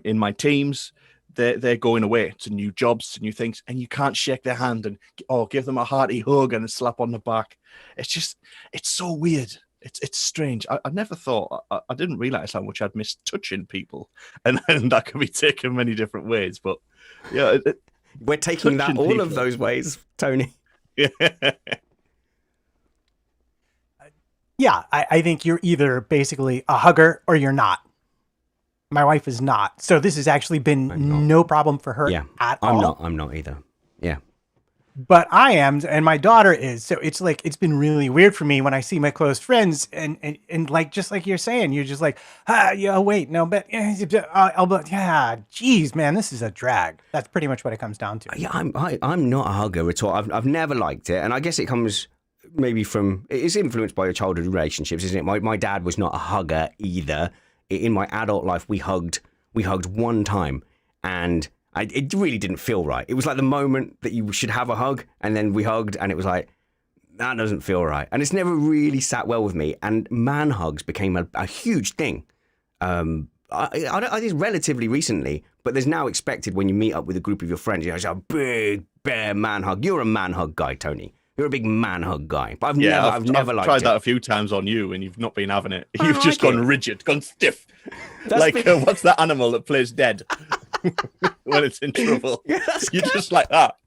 in my teams. They're going away to new jobs, to new things, and you can't shake their hand and give them a hearty hug and a slap on the back. It's so weird. it's strange. I never thought, I didn't realize how much I'd missed touching people, and that could be taken many different ways. But yeah, We're taking that all touching of people. those ways, Tony. yeah. Yeah, I think you're either basically a hugger or you're not. My wife is not. So this has actually been no problem for her Yeah, at all. I'm not either. Yeah. But I am, and my daughter is. So it's like, it's been really weird for me when I see my close friends and like, just like you're saying, you're just like, yeah, wait, no, but, yeah, geez, man, this is a drag. That's pretty much what it comes down to. Yeah, I'm not a hugger at all. I've never liked it, and I guess it comes maybe from, it's influenced by your childhood relationships, isn't it? My dad was not a hugger either. In my adult life, we hugged one time, and it really didn't feel right. It was like the moment that you should have a hug, and then we hugged, and it was like, that doesn't feel right. And it's never really sat well with me. And man hugs became a huge thing. I did relatively recently, but there's now expected when you meet up with a group of your friends, you know, it's a big bear man hug. You're a man hug guy, Tony. You're a big man hug guy. But I've never liked tried it. that a few times on you, and you've not been having it. I You've like just it. gone rigid, gone stiff. That's like because- what's that animal that plays dead when it's in trouble? Yeah, that's You're just like that.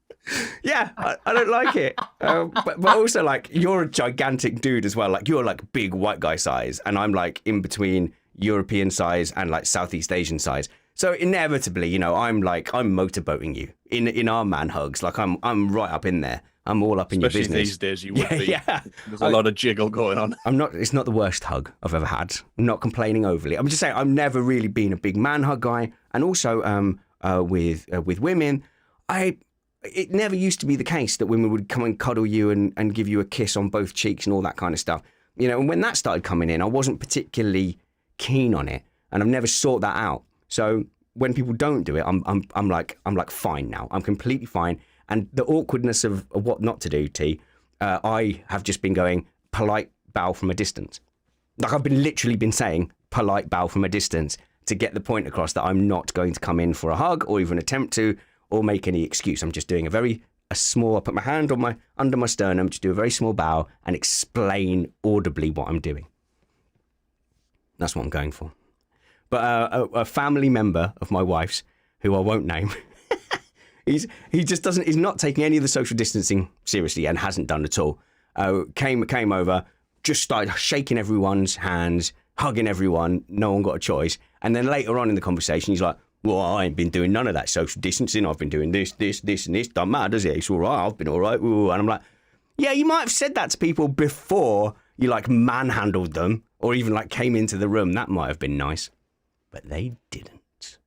Yeah, I don't like it. But also, like, you're a gigantic dude as well. Like, you're like big white guy size, and I'm like in between European size and like Southeast Asian size. So inevitably, you know, I'm motorboating you in our man hugs. Like, I'm right up in there. I'm all up in Especially your business. these days, you would be. Yeah. There's a lot of jiggle going on. It's not the worst hug I've ever had. I'm not complaining overly. I'm just saying I've never really been a big man hug guy. And also with women, it never used to be the case that women would come and cuddle you and give you a kiss on both cheeks and all that kind of stuff. You know, and when that started coming in, I wasn't particularly keen on it, and I've never sought that out. So when people don't do it, I'm like fine now. I'm completely fine. And the awkwardness of what not to do, I have just been going polite bow from a distance. Like, I've literally been saying polite bow from a distance to get the point across that I'm not going to come in for a hug or even attempt to or make any excuse. I'm just doing a small, I put my hand on under my sternum, just do a very small bow and explain audibly what I'm doing. That's what I'm going for. But a family member of my wife's, who I won't name, he's not taking any of the social distancing seriously and hasn't done at all. Came over, just started shaking everyone's hands, hugging everyone. No one got a choice. And then later on in the conversation, he's like, well, I ain't been doing none of that social distancing. I've been doing this, and this. Don't matter, does it? It's all right. I've been all right. Ooh. And I'm like, yeah, you might have said that to people before you like manhandled them or even like came into the room. That might have been nice. But they didn't.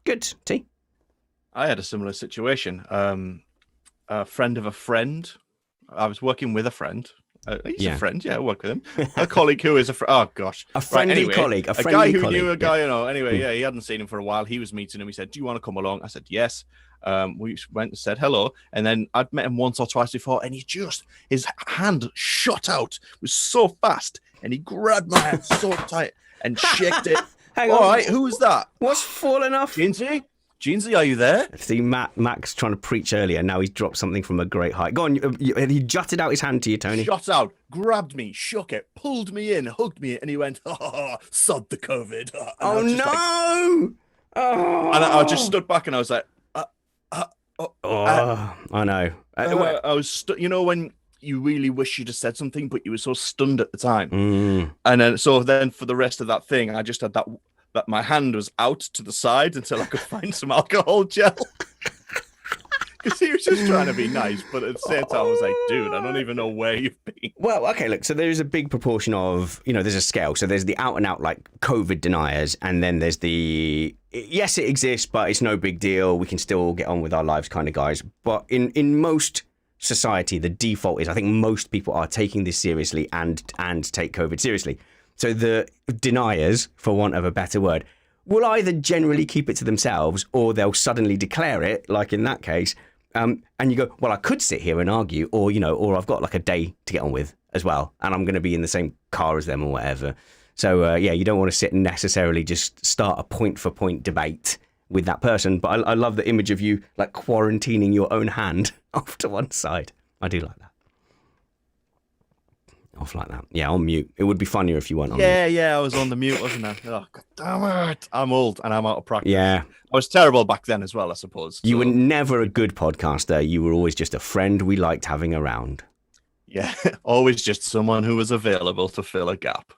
Good, T. I had a similar situation. A friend of a friend. I was working with a friend. He's a friend. Yeah, I work with him. A colleague who is a friend. Oh gosh, a friendly colleague. A friendly guy who colleague. knew a guy. You know. Anyway, yeah, he hadn't seen him for a while. He was meeting him. He said, "Do you want to come along?" I said, "Yes." We went and said hello, and then I'd met him once or twice before, and his hand shot out. It was so fast, and he grabbed my hand so tight and shaked it. Hang All on. right, who was that? What's fallen off? Jeansy, are you there? See, Max trying to preach earlier. Now he's dropped something from a great height. Go on. He jutted out his hand to you, Tony. Shot out, grabbed me, shook it, pulled me in, hugged me, and he went, "Oh, sod the COVID." And Oh, I was just no. like- Oh. and I just stood back and I was like, I know. I was, you know, when you really wish you'd have said something, but you were so stunned at the time. Mm. And then for the rest of that thing, I just had that my hand was out to the side until I could find some alcohol gel. Because he was just trying to be nice, but at the same time, I was like, dude, I don't even know where you've been. Well, okay, look, so there's a big proportion of, there's a scale. So there's the out and out, like, COVID deniers, and then there's the, yes, it exists, but it's no big deal. We can still get on with our lives kind of guys. But in most society, the default is, I think most people are taking this seriously and take COVID seriously. So the deniers, for want of a better word, will either generally keep it to themselves or they'll suddenly declare it, like in that case. And you go, well, I could sit here and argue, or I've got like a day to get on with as well, and I'm going to be in the same car as them or whatever. So, you don't want to sit and necessarily just start a point-for-point debate with that person. But I love the image of you, like, quarantining your own hand off to one side. I do like that. off like that. Yeah, on mute. It would be funnier if you weren't on mute. Yeah, I was on the mute, wasn't I? Oh, God damn it. I'm old and I'm out of practice. Yeah. I was terrible back then as well, I suppose. You were never a good podcaster. You were always just a friend we liked having around. Yeah, always just someone who was available to fill a gap.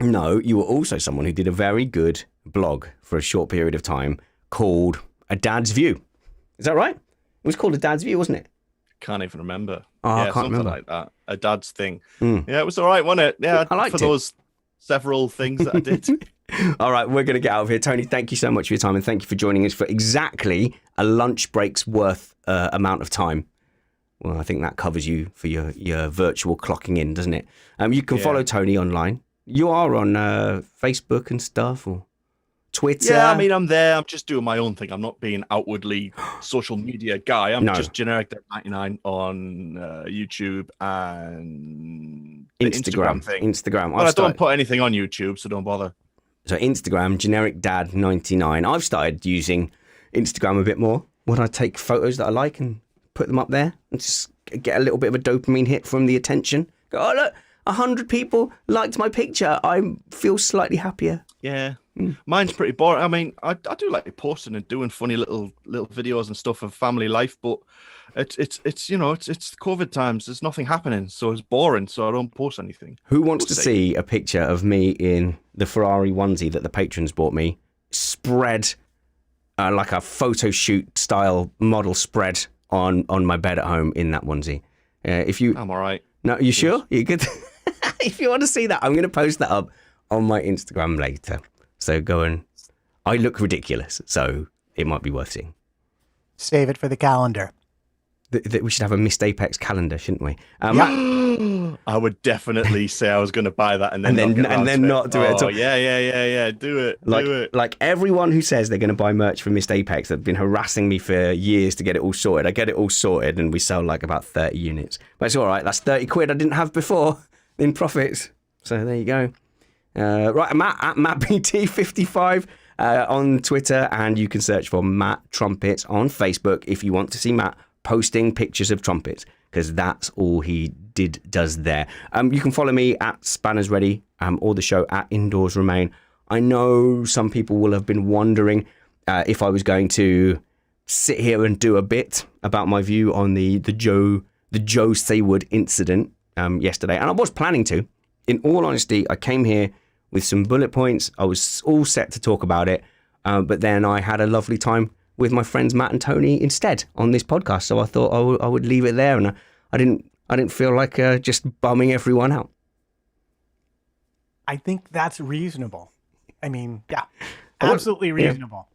No, you were also someone who did a very good blog for a short period of time called A Dad's View. Is that right? It was called A Dad's View, wasn't it? Can't even remember. Oh, yeah, I can't something remember. like that. A dad's thing. Mm. Yeah, it was all right, wasn't it? Yeah, I liked for it. those several things that I did. All right, we're going to get out of here. Tony, thank you so much for your time, and thank you for joining us for exactly a lunch break's worth amount of time. Well, I think that covers you for your virtual clocking in, doesn't it? You can follow Tony online. You are on Facebook and stuff, or Twitter? Yeah, I mean, I'm there. I'm just doing my own thing. I'm not being outwardly social media guy. I'm just generic 99 on YouTube and the Instagram thing. Instagram. But I don't put anything on YouTube, so don't bother. So Instagram, generic dad 99. I've started using Instagram a bit more when I take photos that I like and put them up there and just get a little bit of a dopamine hit from the attention. Go, oh, look, 100 people liked my picture. I feel slightly happier. Yeah. Mine's pretty boring. I mean, I do like posting and doing funny little videos and stuff of family life, but it's you know, it's COVID times. There's nothing happening, so it's boring. So I don't post anything. Who wants to see a picture of me in the Ferrari onesie that the patrons bought me, spread like a photo shoot style model spread on my bed at home in that onesie? I'm all right. No, you sure? You good? If you want to see that, I'm going to post that up on my Instagram later. So go and... I look ridiculous, so it might be worth seeing. Save it for the calendar. We should have a Missed Apex calendar, shouldn't we? I would definitely say I was going to buy that and then not do it at all. Yeah. Do it. Like everyone who says they're going to buy merch for Missed Apex have been harassing me for years to get it all sorted. I get it all sorted and we sell like about 30 units. But it's all right. That's 30 quid I didn't have before in profits. So there you go. Right, Matt at MattBT55 on Twitter, and you can search for Matt Trumpets on Facebook if you want to see Matt posting pictures of trumpets, because that's all he does there. You can follow me at Spanners Ready or the show at Indoors Remain. I know some people will have been wondering if I was going to sit here and do a bit about my view on the Joe Saywood incident yesterday, and I was planning to. In all honesty, I came here with some bullet points. I was all set to talk about it, but then I had a lovely time with my friends Matt and Tony instead on this podcast. So I thought I would leave it there, and I didn't feel like just bumming everyone out. I think that's reasonable. I mean, yeah, absolutely reasonable.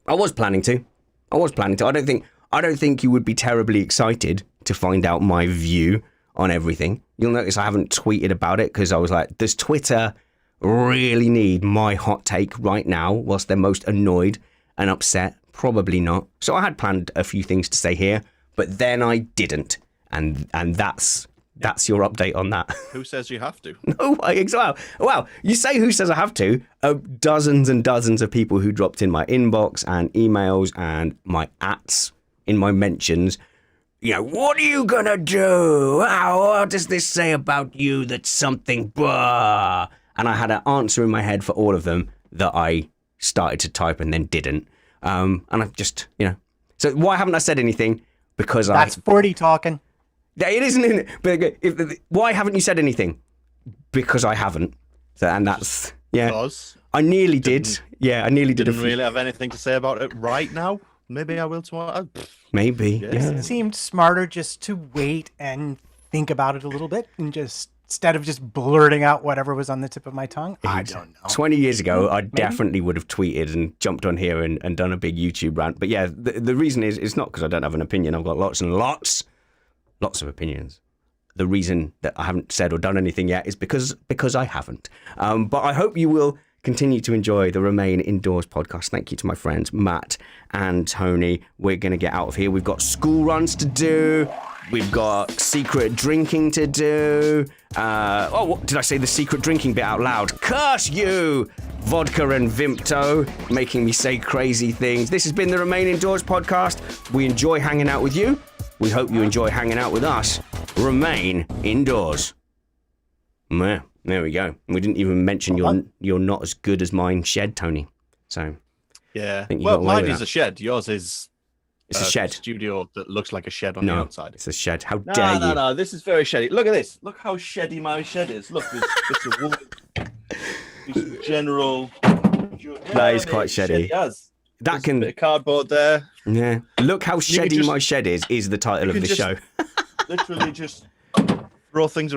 I was planning to. I don't think you would be terribly excited to find out my view on everything. You'll notice I haven't tweeted about it because I was like, does Twitter really need my hot take right now whilst they're most annoyed and upset? Probably not. So I had planned a few things to say here, but then I didn't. And that's your update on that. Who says you have to? No, wow. You say who says I have to? Dozens and dozens of people who dropped in my inbox and emails and my ats in my mentions. You know, what are you gonna do? What does this say about you that's something blah? And I had an answer in my head for all of them that I started to type and then didn't. And I've just, So why haven't I said anything? Because That's 40 talking. It isn't, isn't it? But why haven't you said anything? Because I haven't. So, and that's, Because I nearly did. Yeah, I nearly did. Didn't really have anything to say about it right now. Maybe I will tomorrow. Maybe. Yes. It seemed smarter just to wait and think about it a little bit and just, instead of just blurting out whatever was on the tip of my tongue. I don't know. 20 years ago, I definitely would have tweeted and jumped on here and done a big YouTube rant. But yeah, the reason is, it's not because I don't have an opinion. I've got lots and lots of opinions. The reason that I haven't said or done anything yet is because I haven't. But I hope you will continue to enjoy the Remain Indoors podcast. Thank you to my friends Matt and Tony. We're going to get out of here. We've got school runs to do. We've got secret drinking to do. What did I say? The secret drinking bit out loud. Curse you! Vodka and Vimto, making me say crazy things. This has been the Remain Indoors podcast. We enjoy hanging out with you. We hope you enjoy hanging out with us. Remain indoors. Yeah, there we go. We didn't even mention you're not as good as mine shed, Tony. So Yeah. think you Well, got away mine with is that. a shed. Yours is it's a shed. studio that looks like a shed on the No, outside. it's a shed. How No, dare you? no. This is very sheddy. Look at this. Look how sheddy my shed is. Look, there's bits of wood. Just general. That is quite sheddy. Yes. That There's can. a bit of cardboard there. Yeah. Look how can sheddy just- my shed is the title of can the just- show. Literally just throw things